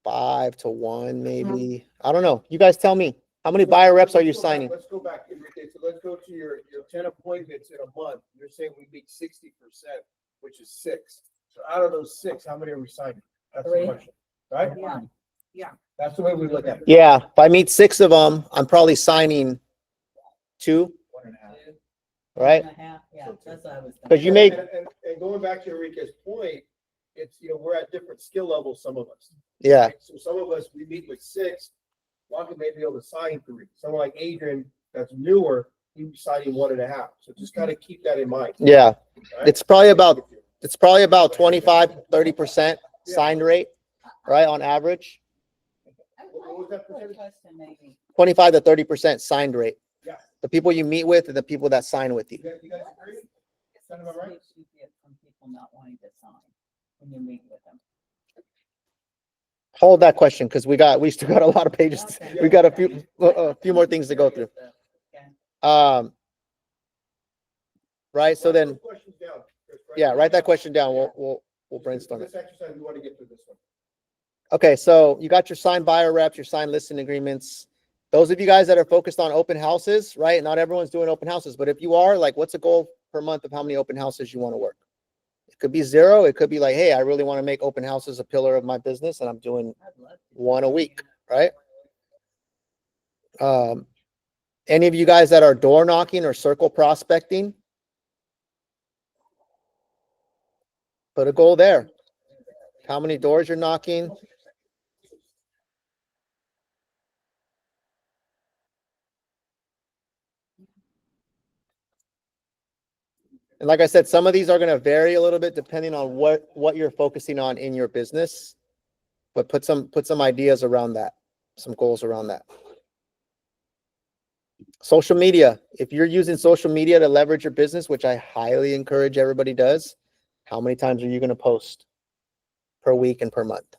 5 to 1, maybe. I don't know. You guys tell me. How many buyer reps are you signing? Let's go back, Enrique. So let's go to your 10 appointments in a month. You're saying we meet 60%, which is 6. So out of those 6, how many are we signing? That's the 3. question, right? One. That's the way we look at it. Yeah, if I meet 6 of them, I'm probably signing 2, One and a half. right? 1.5, yeah, that's what I was. Because you make, And going back to Enrique's point, it's, we're at different skill levels, some of us. yeah, Right? So some of us, we meet with 6, Waka may be able to sign 3. Someone like Adrian, that's newer, he'd be signing 1.5. So just kind of keep that in mind. yeah. Right? It's probably about 25-30% signed rate, right, on average. What was that percentage? Question maybe. 25 to 30% signed rate. Yeah. The people you meet with and the people that sign with you. You guys agree? Sound about right? What you get from people not wanting to sign when you meet with them. Hold that question because we still got a lot of pages. Okay. We got a few more things to go through. Okay. Right. So then, Questions down, Chris, yeah, write that question down. We'll brainstorm it. This exercise, we want to get through this one. Okay. So you got your signed buyer reps, your signed listing agreements. Those of you guys that are focused on open houses, right? Not everyone's doing open houses, but if you are, like, what's a goal per month of how many open houses you want to work? It could be 0. It could be like, hey, I really want to make open houses a pillar of my business and I'm doing I'd love to. 1 a week, right? Any of you guys that are door knocking or circle prospecting, put a goal there. How many doors you're knocking? And like I said, some of these are going to vary a little bit depending on what you're focusing on in your business, but put some ideas around that, some goals around that. Social media. If you're using social media to leverage your business, which I highly encourage everybody does, how many times are you going to post per week and per month?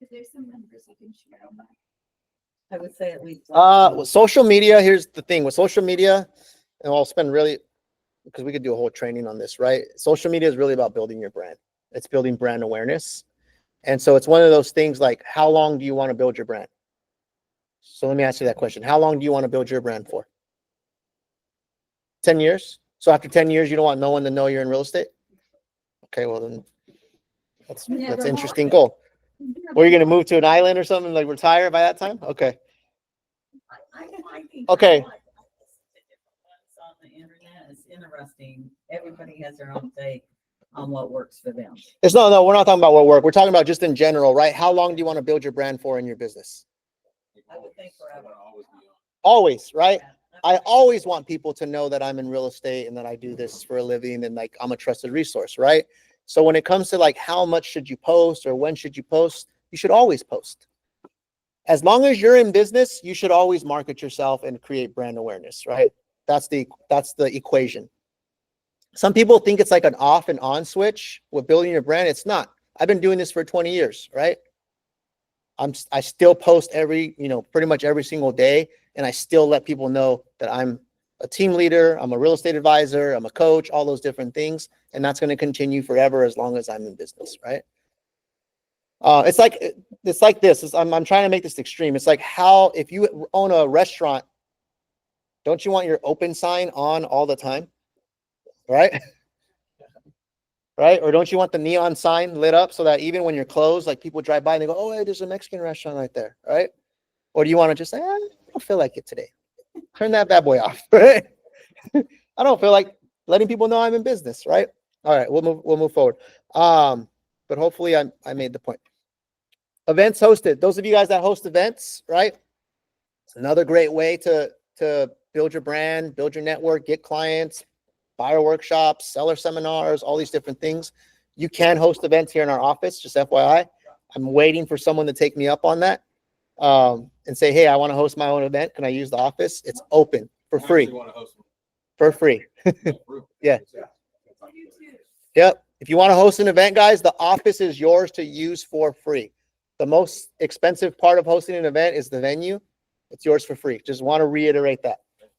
Is there some numbers you can share on that? I would say at least. With social media, here's the thing with social media, and I'll spend really, because we could do a whole training on this, right? Social media is really about building your brand. It's building brand awareness. And so it's one of those things like, how long do you want to build your brand? So let me ask you that question. How long do you want to build your brand for? 10 years? So after 10 years, you don't want no one to know you're in real estate? Okay, well then that's an interesting goal. Or you're going to move to an island or something, like retire by that time? Okay. Okay. On the internet, it's interesting. Everybody has their own take on what works for them. No, we're not talking about what work. We're talking about just in general, right? How long do you want to build your brand for in your business? I would think forever. Always, right? I always want people to know that I'm in real estate and that I do this for a living and like I'm a trusted resource, right? So when it comes to like how much should you post or when should you post, you should always post. As long as you're in business, you should always market yourself and create brand awareness, right? That's the equation. Some people think it's like an off and on switch with building your brand. It's not. I've been doing this for 20 years, right? I still post pretty much every single day. And I still let people know that I'm a team leader. I'm a real estate advisor. I'm a coach, all those different things. And that's going to continue forever as long as I'm in business, right? It's like this. I'm trying to make this extreme. It's like how, if you own a restaurant, don't you want your open sign on all the time? Right? Right? Or don't you want the neon sign lit up so that even when you're closed, like people drive by and they go, oh, hey, there's a Mexican restaurant right there, right? Or do you want to just say, I don't feel like it today. Turn that bad boy off, right? I don't feel like letting people know I'm in business, right? All right, we'll move forward. But hopefully I made the point. Events hosted. Those of you guys that host events, right? It's another great way to build your brand, build your network, get clients, buyer workshops, seller seminars, all these different things. You can host events here in our office, just FYI. I'm waiting for someone to take me up on that. And say, hey, I want to host my own event. Can I use the office? It's open for free. For free. Yeah. Yep. If you want to host an event, guys, the office is yours to use for free. The most expensive part of hosting an event is the venue. It's yours for free. Just want to reiterate that.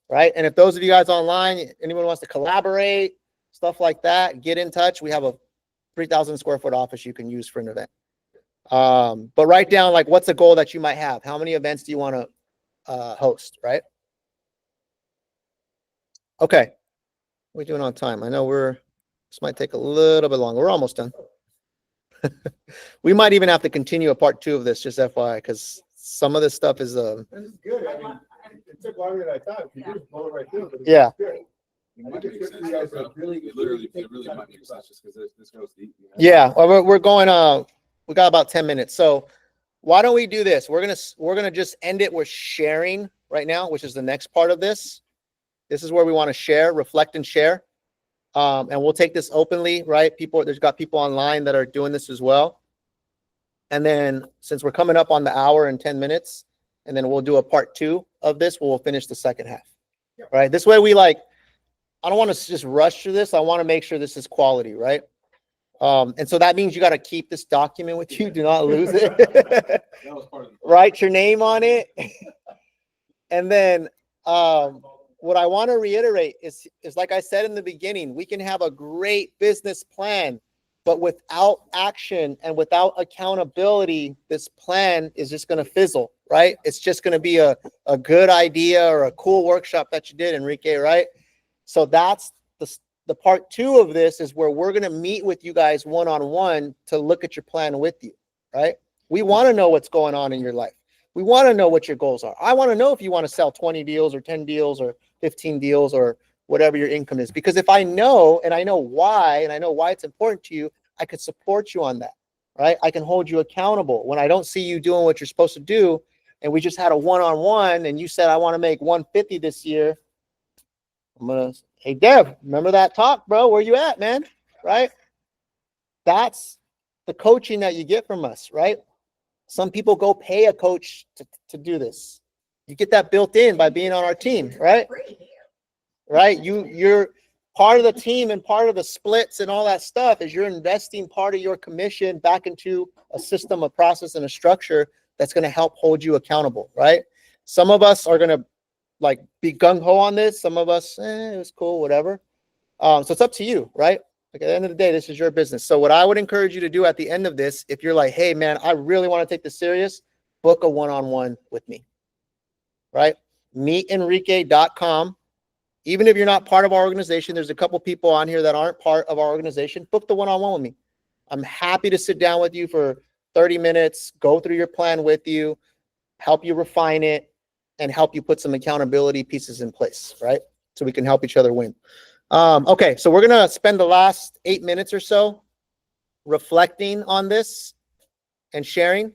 Right. And if those of you guys online, anyone wants to collaborate, stuff like that, get in touch. We have a 3,000 square foot office you can use for an event. But write down like what's a goal that you might have. How many events do you want to host, right? Okay. We're doing on time. I know this might take a little bit longer. We're almost done. We might even have to continue a part 2 of this, just FYI, because some of this stuff is This is good. I mean, it took longer than I thought. You just blow it right through. But it's Yeah. good. It I might think make it's sense, good for you guys to bro. really, It literally take the might time make to sense just because this goes deep. You know? yeah. Well, we're going. We got about 10 minutes. So why don't we do this? We're gonna just end it with sharing right now, which is the next part of this. This is where we want to share, reflect, and share. And we'll take this openly, right? There's got people online that are doing this as well. And then since we're coming up on the hour and 10 minutes, and then we'll do a part 2 of this, we'll finish the second half. Right? This way I don't want to just rush through this. I want to make sure this is quality, right? And so that means you got to keep this document with you. Do not lose it. That was part of the Write your name on it. And then what I want to reiterate is like I said in the beginning, we can have a great business plan, but without action and without accountability, this plan is just going to fizzle, right? It's just going to be a good idea or a cool workshop that you did, Enrique, right? So that's the part 2 of this is where we're going to meet with you guys one-on-one to look at your plan with you, right? We want to know what's going on in your life. We want to know what your goals are. I want to know if you want to sell 20 deals or 10 deals or 15 deals or whatever your income is. Because if I know, and I know why it's important to you, I could support you on that, right? I can hold you accountable. When I don't see you doing what you're supposed to do, and we just had a one-on-one and you said, I want to make 150 this year. I'm going to, hey, Dev, remember that talk, bro? Where you at, man? Right? That's the coaching that you get from us, right? Some people go pay a coach to do this. You get that built in by being on our team, right? Right? You're part of the team, and part of the splits and all that stuff is you're investing part of your commission back into a system, a process, and a structure that's going to help hold you accountable, right? Some of us are going to like be gung-ho on this. Some of us, it was cool, whatever. So it's up to you, right? Like at the end of the day, this is your business. So what I would encourage you to do at the end of this, if you're like, hey man, I really want to take this serious, book a one-on-one with me, right? Meetenrique.com. Even if you're not part of our organization, there's a couple people on here that aren't part of our organization. Book the one-on-one with me. I'm happy to sit down with you for 30 minutes, go through your plan with you, help you refine it, and help you put some accountability pieces in place, right? So we can help each other win. Okay, so we're going to spend the last 8 minutes or so reflecting on this and sharing.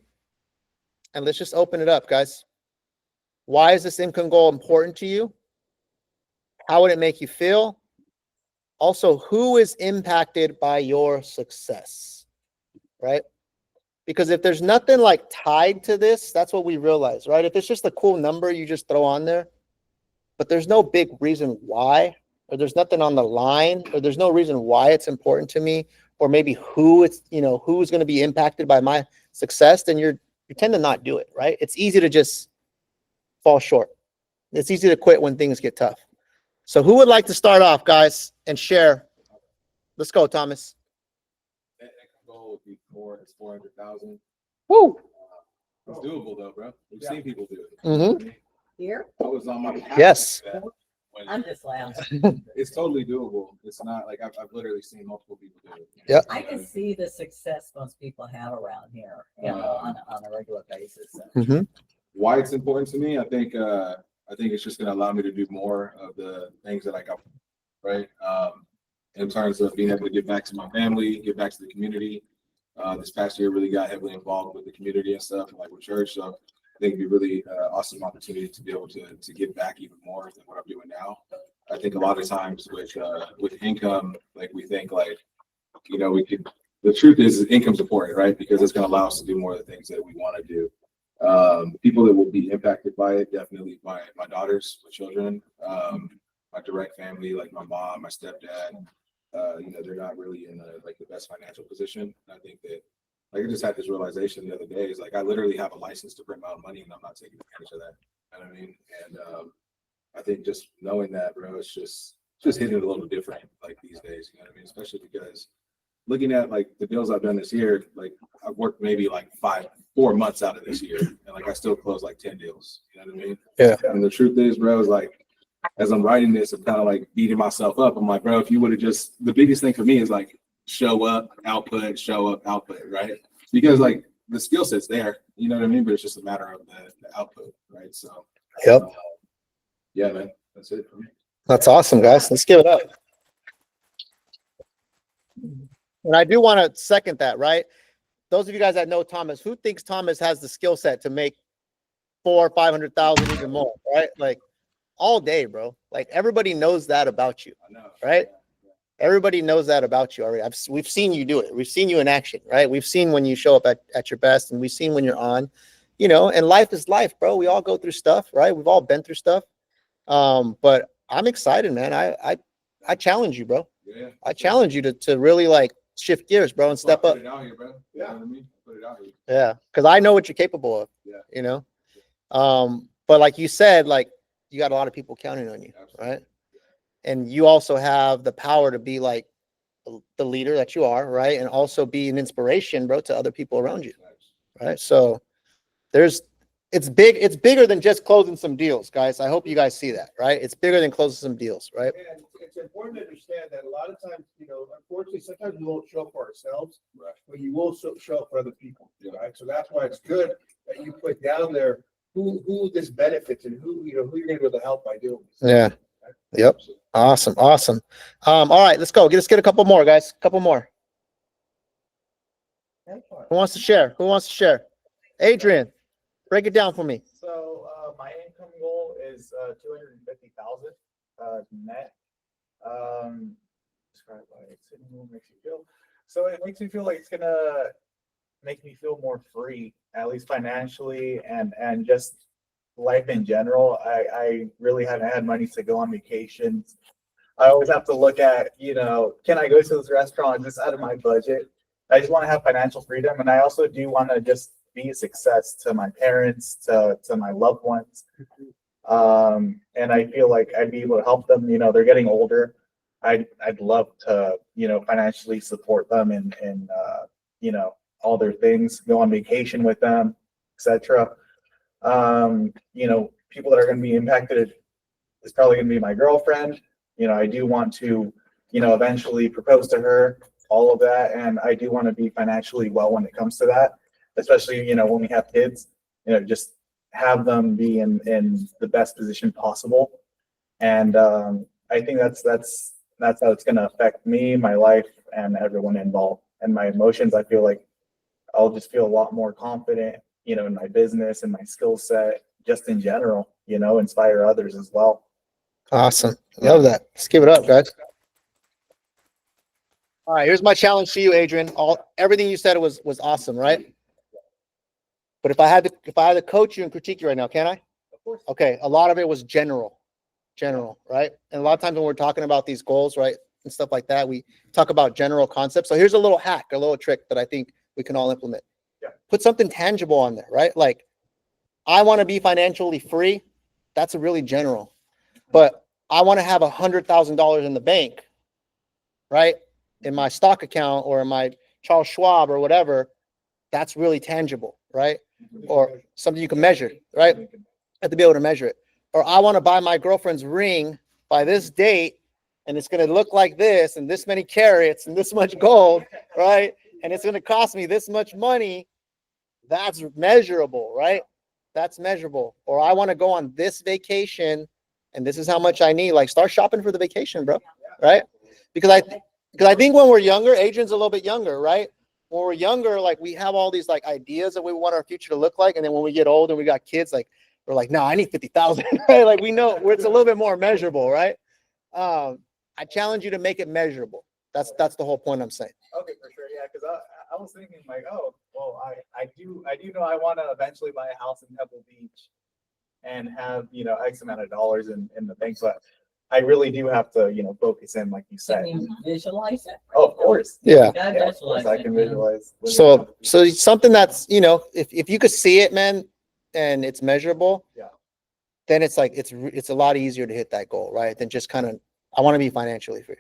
And let's just open it up, guys. Why is this income goal important to you? How would it make you feel? Also, who is impacted by your success, right? Because if there's nothing like tied to this, that's what we realize, right? If it's just a cool number you just throw on there, but there's no big reason why, or there's nothing on the line, or there's no reason why it's important to me, or maybe who it's, who's going to be impacted by my success, then you tend to not do it, right? It's easy to just fall short. It's easy to quit when things get tough. So who would like to start off, guys, and share? Let's go, Thomas. That goal would be 400,000. Woo! It's doable though, bro. We've seen people do it. Mm-hmm. Here, I was on my path Yes. to that when- I'm just laughing. it's totally doable. It's not like I've literally seen multiple people do it. Yep. I can see the success most people have around here, on a regular basis. So. Mm-hmm. Why it's important to me, I think it's just going to allow me to do more of the things that I got, right? In terms of being able to give back to my family, give back to the community. This past year really got heavily involved with the community and stuff, like with church. So I think it'd be really awesome opportunity to be able to give back even more than what I'm doing now. I think a lot of times with income, like we think like, we could, the truth is income's important, right? Because it's going to allow us to do more of the things that we want to do. People that will be impacted by it, definitely my daughters, my children, my direct family, like my mom, my stepdad. They're not really in the best financial position. I think that I just had this realization the other day is like I literally have a license to print my own money and I'm not taking advantage of that. You know what I mean? And I think just knowing that, bro, it's just hitting it a little different like these days. You know what I mean? Especially because looking at like the deals I've done this year, like I've worked maybe like 4 months out of this year, and like I still closed like 10 deals. You know what I mean? Yeah. And the truth is, bro, is like as I'm writing this, I'm kind of like beating myself up. I'm like, bro, if you would have just, the biggest thing for me is like show up, output, right? Because like the skill set's there. you know what I mean? But it's just a matter of the output, right? So, Yep. Yeah, man, that's it for me. That's awesome, guys. Let's give it up. And I do want to second that, right? Those of you guys that know Thomas, who thinks Thomas has the skill set to make 400,000 or 500,000 even more, right? Like all day, bro. Like everybody knows that about you, I know. right? Everybody knows that about you already. We've seen you do it. We've seen you in action, right? We've seen when you show up at your best, and we've seen when you're on, you know, and life is life, bro. We all go through stuff, right? We've all been through stuff. But I'm excited, man. I challenge you, bro. Yeah. I challenge you to really like shift gears, bro, and step up. Put it out here, bro. You know what I mean? Put it out here. Yeah, because I know what you're capable of. Yeah. You know. But like you said, like you got a lot of people counting on you, Absolutely. right? And you also have the power to be like the leader that you are, right? And also be an inspiration, bro, to other people around you, right? So it's bigger than just closing some deals, guys. I hope you guys see that, right? It's bigger than closing some deals, right? And it's important to understand that a lot of times, you know, unfortunately, sometimes we won't show up for ourselves, Right. but you will show up for other people, Yeah. right? So that's why it's good that you put down there who this benefits and who you're gonna be able to help by doing this. Yeah. Yep. Awesome. Awesome. All right, let's go. Let's get a couple more, guys. A couple more. Who wants to share? Who wants to share? Adrian, break it down for me. So my income goal is 250,000 net. Describe why it's makes you feel. So it makes me feel like it's gonna make me feel more free, at least financially, and just life in general. I really haven't had money to go on vacations. I always have to look at, you know, can I go to this restaurant just out of my budget? I just want to have financial freedom, and I also do want to just be a success to my parents, to my loved ones. And I feel like I'd be able to help them. You know, they're getting older. I'd love to, you know, financially support them and you know, all their things, go on vacation with them, etc. You know, people that are going to be impacted is probably going to be my girlfriend. You know, I do want to, you know, eventually propose to her, all of that. And I do want to be financially well when it comes to that, especially, you know, when we have kids, you know, just have them be in the best position possible. And I think that's how it's going to affect me, my life, and everyone involved. And my emotions, I feel like I'll just feel a lot more confident, you know, in my business and my skill set, just in general, you know, inspire others as well. Awesome. Love that. Let's give it up, guys. All right, here's my challenge to you, Adrian. Everything you said was awesome, right? But if I had to coach you and critique you right now, can I? Of course. Okay, a lot of it was general, right? And a lot of times when we're talking about these goals, right, and stuff like that, we talk about general concepts. So here's a little hack, a little trick that I think we can all implement. Yeah. Put something tangible on there, right? Like, I want to be financially free. That's a really general. But I want to have $100,000 in the bank, right? In my stock account or in my Charles Schwab or whatever. That's really tangible, right? Or something you can measure, right? You have to be able to measure it. Or I want to buy my girlfriend's ring by this date, and it's going to look like this, and this many carats, and this much gold, right? And it's going to cost me this much money. That's measurable, right? That's measurable. Or I want to go on this vacation, and this is how much I need. Like, start shopping for the vacation, bro, right? Because I think when we're younger, Adrian's a little bit younger, right? When we're younger, like, we have all these like ideas that we want our future to look like, and then when we get old and we got kids, like, we're like, no, I need 50,000, right? Like, we know where it's a little bit more measurable, right? I challenge you to make it measurable. That's the whole point I'm saying. Okay, for sure. Yeah, because I was thinking like, oh, well, I do know I want to eventually buy a house in Pebble Beach and have, you know, X amount of dollars in the bank, but I really do have to, you know, focus in, like you said. Can you visualize it? Oh, of course. Yeah. Yeah, Yeah, of course, I can visualize. So something that's, you know, if you could see it, man, and it's measurable, Yeah. then it's like it's a lot easier to hit that goal, right? Than just kind of, I want to be financially free.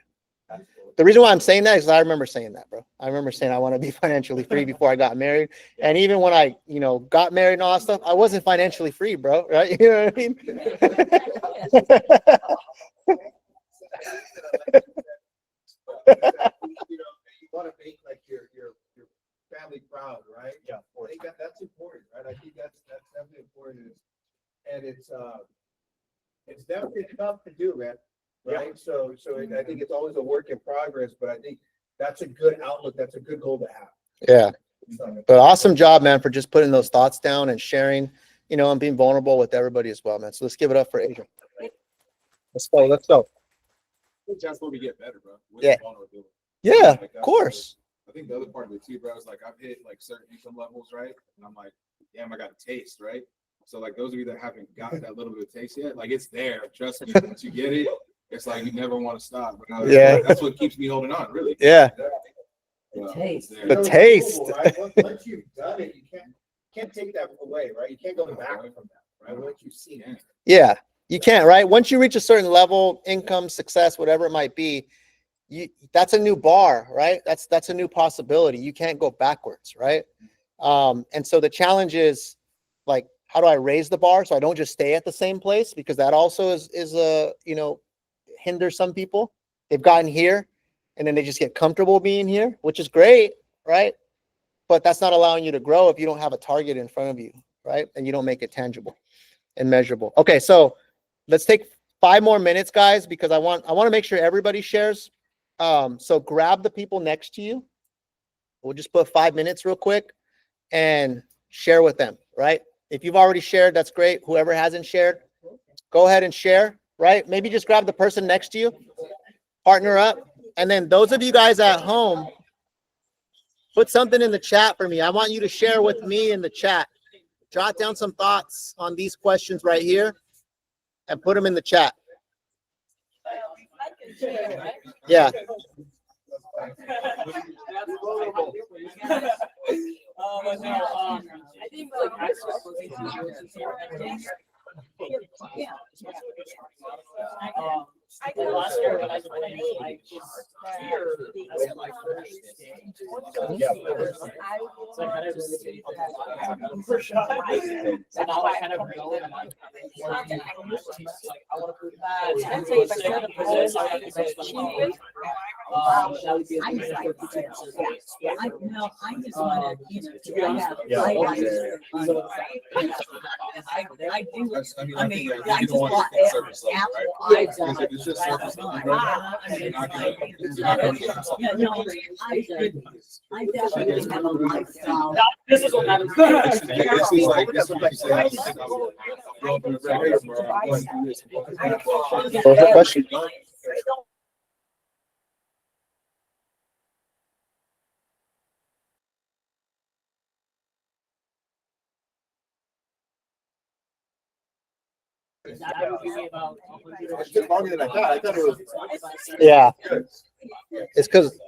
Absolutely. The reason why I'm saying that is I remember saying that, bro. I remember saying I want to be financially free before I got married. And even when I, you know, got married and all that stuff, I wasn't financially free, bro. Right? You know what I mean? You know, you want to make like your family proud, right? Yeah, of course. I think that's important, right? I do, man. Right? So I think it's always a work in progress, but I think that's a good outlook. That's a good goal to have. Yeah. But awesome job, man, for just putting those thoughts down and sharing, you know, and being vulnerable with everybody as well, man. So let's give it up for Adrian. Let's go. Let's go. That's where we get better, bro. With Yeah. vulnerability. Yeah, Like, of that's course. I think the other part of it too, bro, is like I've hit like certain income levels, right? And I'm like, damn, I got a taste, right? So like those of you that haven't got that little bit of taste yet, like it's there. Trust me, once you get it, it's like you never want to stop. But that's what keeps me holding on, really. Yeah. Well, taste. it's there. The taste. Right? Once you've done it, you can't take that away, right? You can't go back from that, right? Once you've seen it. Yeah, you can't, right? Once you reach a certain level, income, success, whatever it might be, that's a new bar, right? That's a new possibility. You can't go backwards, right? And so the challenge is like, how do I raise the bar so I don't just stay at the same place? Because that also is a, you know, hinders some people. They've gotten here and then they just get comfortable being here, which is great, right? But that's not allowing you to grow if you don't have a target in front of you, right? And you don't make it tangible and measurable. Okay, so let's take 5 more minutes, guys, because I want to make sure everybody shares. So grab the people next to you. We'll just put 5 minutes real quick and share with them, right? If you've already shared, that's great. Whoever hasn't shared, go ahead and share, right? Maybe just grab the person next to you, partner up. And then those of you guys at home, put something in the chat for me. I want you to share with me in the chat. Jot down some thoughts on these questions right here and put them in the chat. Yeah. I think last year when I played, so now I kind of know that this is what happens. What was the question? It's just longer than I thought. I thought it was. Yeah. It's because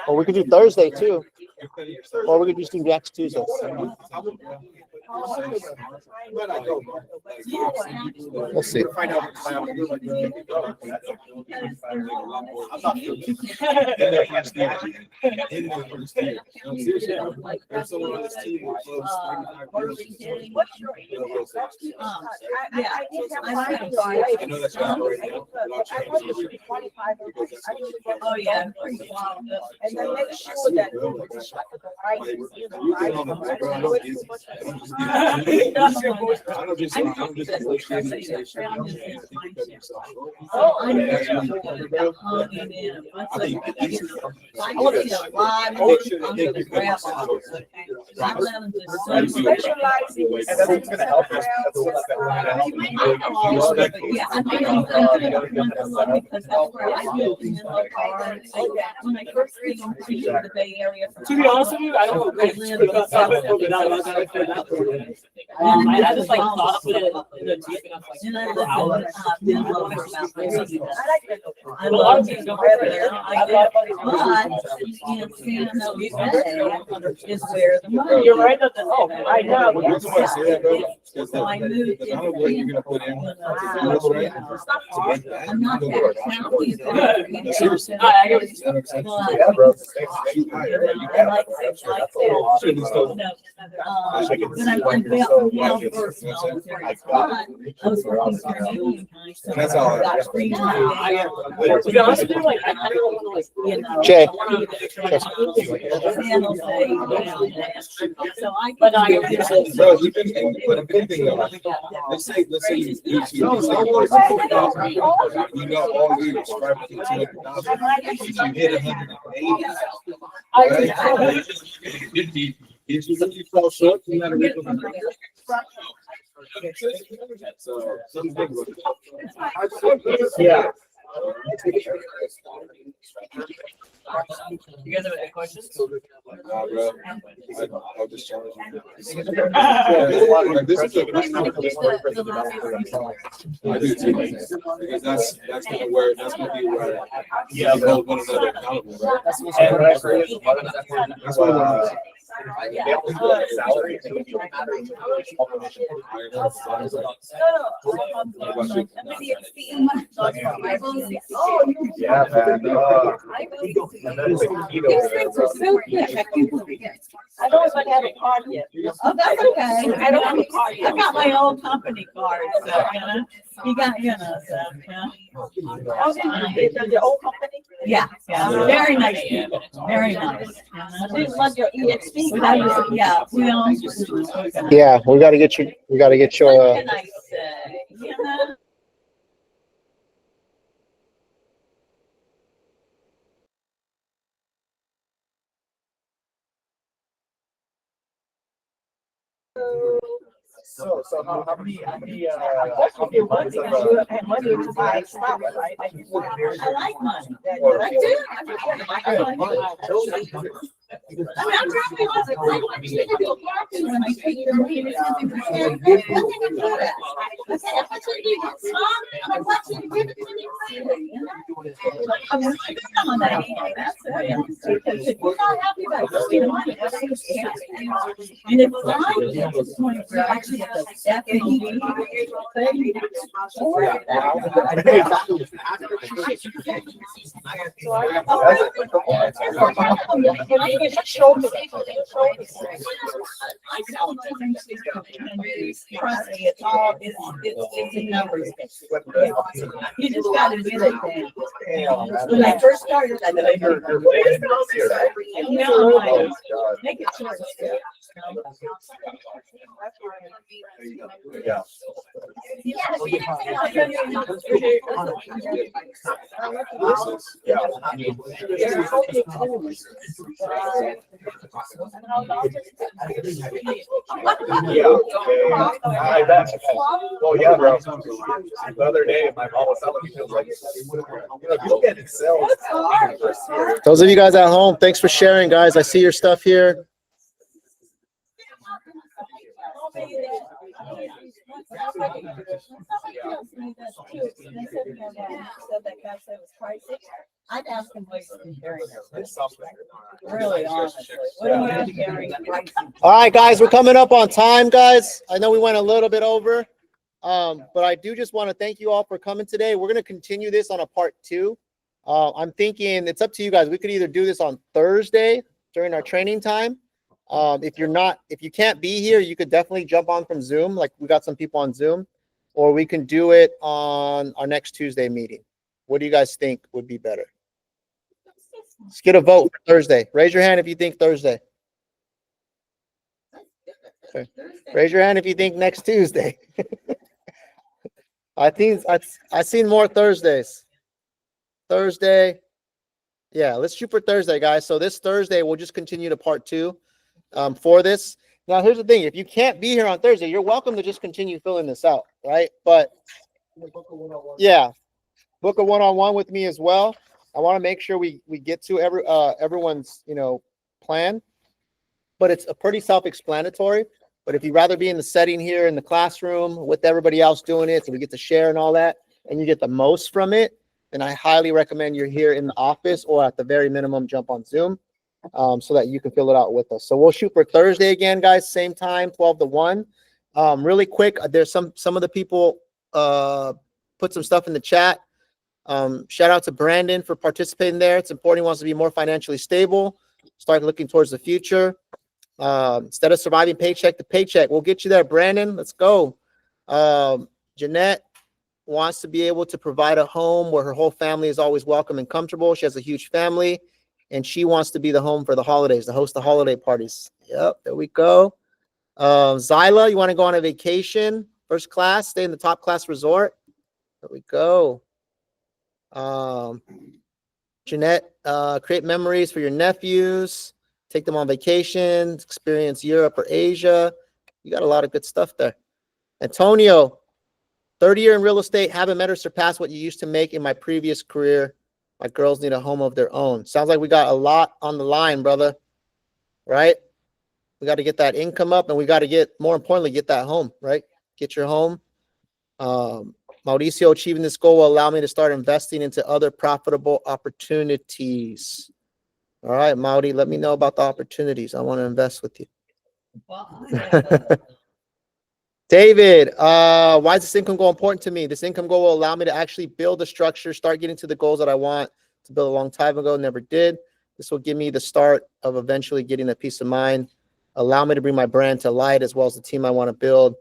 or we could do Thursday too. Or we could just do next Tuesday. We'll see. Find out. Oh, yeah. And then make sure that. When I first came to the Bay Area. To be honest with you, I don't I just like thought of it in a deep enough like And I for hours. lived in Denver for about 3 years. I A lot of love people it don't over have there. it. I did, but in San Jose is where the money. You're right that the, oh, I know. So I moved to Denver. I'm not that county. I get what you're saying. Yeah, bro. I like it. But I built That's all. To be honest with you, like, I kind of want to, like, you know. Jay. But I. No, you can, but a good thing though, let's say you got all years, right? If you hit 180. If you fall short, you gotta make them. So, some things. Yeah. You guys have any questions? Nah, bro. I'll just challenge you. Like, this is I do too, because that's gonna be where you hold one another accountable, right? That's what Yeah, man. And then the keto. I don't even have a card yet. Oh, that's okay. I don't have a card I yet. got my old company card, so, you know, you got, you know, so, yeah. Is it the old company? Yeah, yeah, very nice people, very nice. Didn't want your EXP. Yeah, we all. Yeah, we got to get you. We got to get your. What can I say? You know? So how many That's what you want, because you have money to buy stock, right? And you want- I like money. Or- I do. I mean, I'm driving lots of like, when I take the meeting, something for sale, nothing to do that. I said, if it's really small, I'm watching you give it to me. I'm really good on that. That's it. Because if you're not happy about the money, that's what you can't. And if it's not, we're actually at the FAD. Show me. Trust me, it's all, it's in numbers. You just gotta do that. When I first started, I did. Make it short. Yeah. Yeah. I bet. Well, yeah, bro. The other day, my mom was telling me, she was like, you know, you'll get Excel. Those of you guys at home, thanks for sharing, guys. I see your stuff here. I'd ask him what he's comparing. Really, honestly. What are you comparing? All right, guys, we're coming up on time, guys. I know we went a little bit over, but I do just want to thank you all for coming today. We're going to continue this on a part 2. I'm thinking it's up to you guys. We could either do this on Thursday during our training time. If you can't be here, you could definitely jump on from Zoom. Like we got some people on Zoom, or we can do it on our next Tuesday meeting. What do you guys think would be better? Let's get a vote for Thursday. Raise your hand if you think Thursday. Okay. Raise your hand if you think next Tuesday. I've seen more Thursdays. Thursday. Yeah, let's shoot for Thursday, guys. So this Thursday, we'll just continue to part 2 for this. Now, here's the thing. If you can't be here on Thursday, you're welcome to just continue filling this out, right? But yeah, book a one-on-one with me as well. I want to make sure we get to everyone's, plan. But it's a pretty self-explanatory. But if you'd rather be in the setting here in the classroom with everybody else doing it, so we get to share and all that, and you get the most from it, then I highly recommend you're here in the office, or at the very minimum, jump on Zoom so that you can fill it out with us. So we'll shoot for Thursday again, guys, same time, 12 to 1. Really quick, there's some of the people put some stuff in the chat. Shout out to Brandon for participating there. It's important. He wants to be more financially stable, start looking towards the future. Instead of surviving paycheck to paycheck, we'll get you there, Brandon. Let's go. Jeanette wants to be able to provide a home where her whole family is always welcome and comfortable. She has a huge family, and she wants to be the home for the holidays, to host the holiday parties. Yep, there we go. Zyla, you want to go on a vacation, first class, stay in the top class resort. There we go. Jeanette, create memories for your nephews, take them on vacations, experience Europe or Asia. You got a lot of good stuff there. Antonio, 30 year in real estate, haven't met or surpassed what you used to make in my previous career. My girls need a home of their own. Sounds like we got a lot on the line, brother. Right? We got to get that income up, and we got to get, more importantly, get that home, right? Get your home. Mauricio, achieving this goal will allow me to start investing into other profitable opportunities. All right, Mauri, let me know about the opportunities. I want to invest with you. Well, I have David, why is this income goal important to me? This income goal will allow me to actually build a structure, start getting to the goals that I want to build a long time ago, never did. This will give me the start of eventually getting a peace of mind, allow me to bring my brand to light as well as the team I want to build.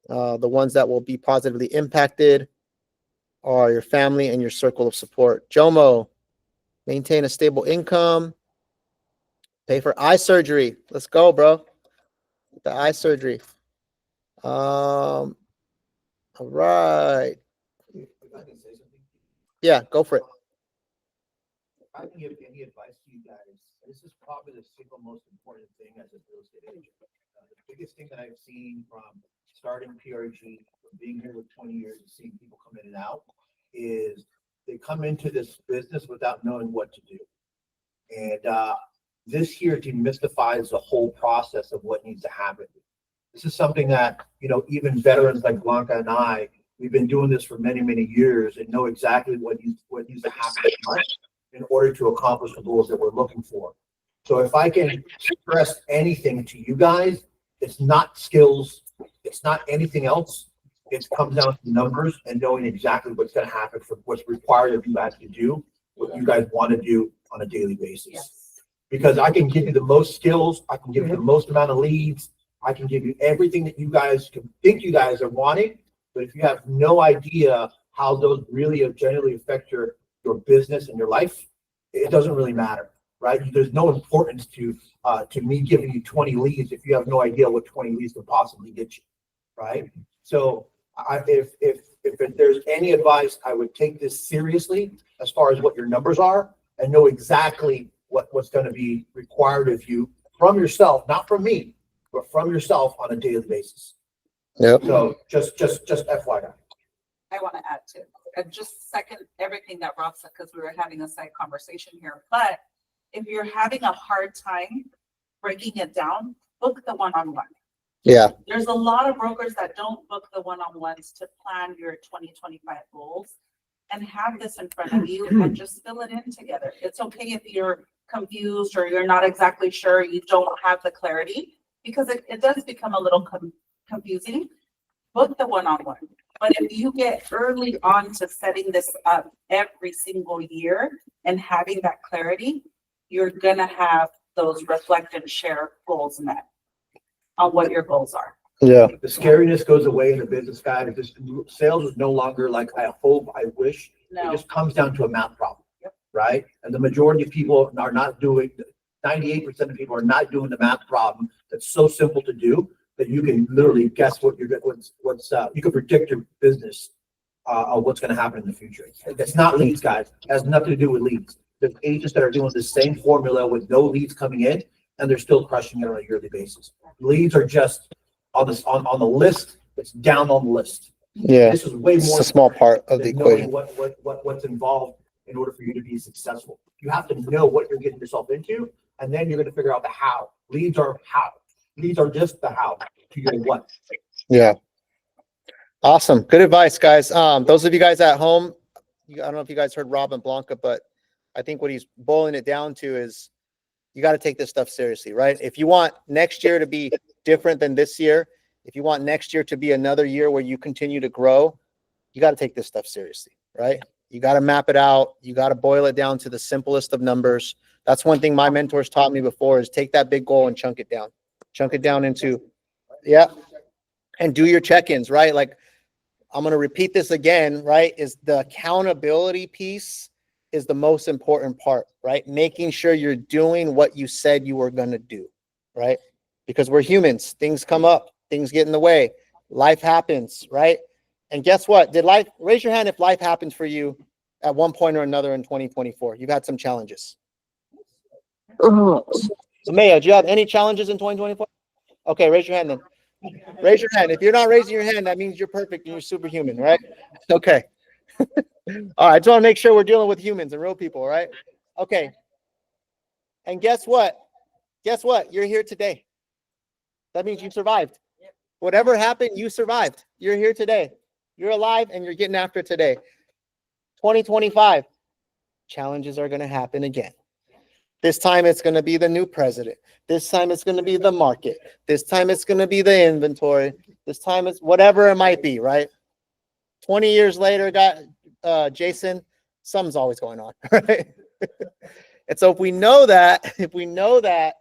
The ones that will be positively impacted are your family and your circle of support. Jomo, maintain a stable income, pay for eye surgery. Let's go, bro. The eye surgery. All right. If I can say something. Yeah, go for it. If I can give any advice to you guys, this is probably the single most important thing as a real estate agent. The biggest thing that I've seen from starting PRG, from being here with 20 years and seeing people come in and out, is they come into this business without knowing what to do. And this here demystifies the whole process of what needs to happen. This is something that, you know, even veterans like Blanca and I, we've been doing this for many, many years and know exactly what needs to happen in order to accomplish the goals that we're looking for. So if I can express anything to you guys, it's not skills, it's not anything else. It comes down to numbers and knowing exactly what's going to happen, for what's required of you guys to do what you guys want to do on a daily basis. Yes. Because I can give you the most skills, I can give you the most amount of leads, I can give you everything that you guys can think you guys are wanting, but if you have no idea how those really generally affect your business and your life, it doesn't really matter, right? There's no importance to me giving you 20 leads if you have no idea what 20 leads can possibly get you, right? So if there's any advice, I would take this seriously as far as what your numbers are and know exactly what's going to be required of you from yourself, not from me, but from yourself on a daily basis. Yep. So just FYI. I want to add to, and just second everything that Rob said, because we were having a side conversation here. But if you're having a hard time breaking it down, book the one-on-one. Yeah. There's a lot of brokers that don't book the one-on-ones to plan your 2025 goals and have this in front of you and just fill it in together. It's okay if you're confused or you're not exactly sure, you don't have the clarity, because it does become a little confusing. Book the one-on-one. But if you get early on to setting this up every single year and having that clarity, you're gonna have those reflect and share goals met on what your goals are. Yeah. The scariness goes away in the business guy. This sales is no longer like I hope, I wish. No. It just comes down to a math problem, Yep. right? And the majority of people are not doing, 98% of people are not doing the math problem. That's so simple to do that you can literally guess what you can predict your business of what's going to happen in the future. It's not leads, guys. It has nothing to do with leads. There's agents that are doing the same formula with no leads coming in, and they're still crushing it on a yearly basis. Leads are just on the list. It's down on the list. Yeah. This is way It's more a small part of the than knowing equation. what's involved in order for you to be successful. You have to know what you're getting yourself into, and then you're going to figure out the how. Leads are how. Leads are just the how to your what. Yeah. Awesome. Good advice, guys. Those of you guys at home, I don't know if you guys heard Rob and Blanca, but I think what he's boiling it down to is you got to take this stuff seriously, right? If you want next year to be different than this year, if you want next year to be another year where you continue to grow, you got to take this stuff seriously, right? You got to map it out. You got to boil it down to the simplest of numbers. That's one thing my mentors taught me before is take that big goal and chunk it down into, yeah. And do your check-ins, right? Like I'm going to repeat this again, right? Is the accountability piece is the most important part, right? Making sure you're doing what you said you were going to do, right? Because we're humans, things come up, things get in the way, life happens, right? And guess what? Raise your hand if life happens for you at one point or another in 2024. You've had some challenges. So Maya, do you have any challenges in 2024? Okay, raise your hand then. Raise your hand. If you're not raising your hand, that means you're perfect and you're superhuman, right? Okay. All right, I just want to make sure we're dealing with humans and real people, right? Okay. And guess what? Guess what? You're here today. That means you survived. Whatever happened, you survived. You're here today. You're alive and you're getting after today. 2025, challenges are going to happen again. This time it's going to be the new president. This time it's going to be the market. This time it's going to be the inventory. This time it's whatever it might be, right? 20 years later, Jason, something's always going on, right? And so if we know that,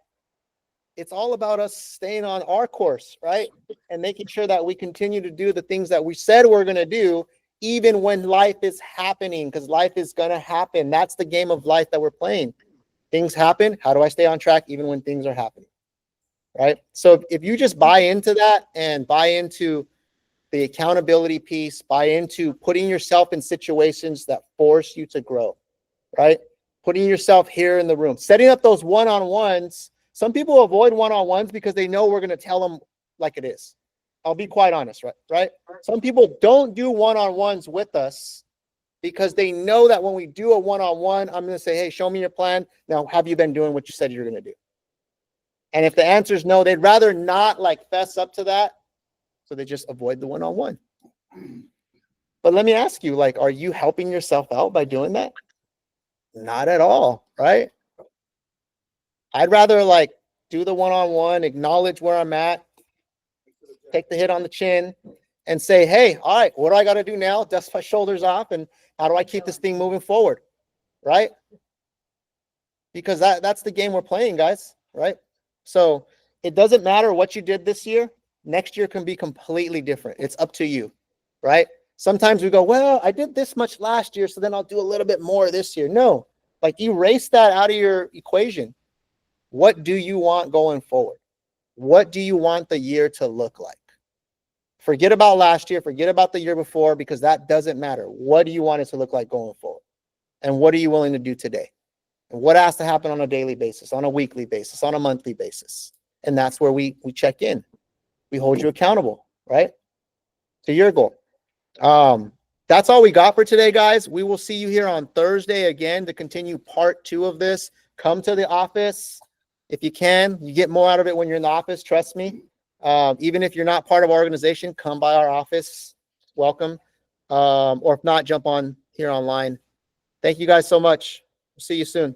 it's all about us staying on our course, right? And making sure that we continue to do the things that we said we're going to do, even when life is happening, because life is going to happen. That's the game of life that we're playing. Things happen. How do I stay on track even when things are happening? Right? So if you just buy into that and buy into the accountability piece, buy into putting yourself in situations that force you to grow, right? Putting yourself here in the room, setting up those one-on-ones. Some people avoid one-on-ones because they know we're going to tell them like it is. I'll be quite honest, right? Some people don't do one-on-ones with us because they know that when we do a one-on-one, I'm going to say, hey, show me your plan. Now, have you been doing what you said you're going to do? And if the answer is no, they'd rather not like fess up to that. So they just avoid the one-on-one. But let me ask you, like, are you helping yourself out by doing that? Not at all, right? I'd rather like do the one-on-one, acknowledge where I'm at, take the hit on the chin, and say, hey, all right, what do I got to do now? Dust my shoulders off, and how do I keep this thing moving forward, right? Because that's the game we're playing, guys, right? So it doesn't matter what you did this year. Next year can be completely different. It's up to you, right? Sometimes we go, well, I did this much last year, so then I'll do a little bit more this year. No, like erase that out of your equation. What do you want going forward? What do you want the year to look like? Forget about last year. Forget about the year before, because that doesn't matter. What do you want it to look like going forward? And what are you willing to do today? And what has to happen on a daily basis, on a weekly basis, on a monthly basis? And that's where we check in. We hold you accountable, right? To your goal. That's all we got for today, guys. We will see you here on Thursday again to continue part 2 of this. Come to the office if you can. You get more out of it when you're in the office, trust me. Even if you're not part of our organization, come by our office. Welcome. Or if not, jump on here online. Thank you guys so much. See you soon.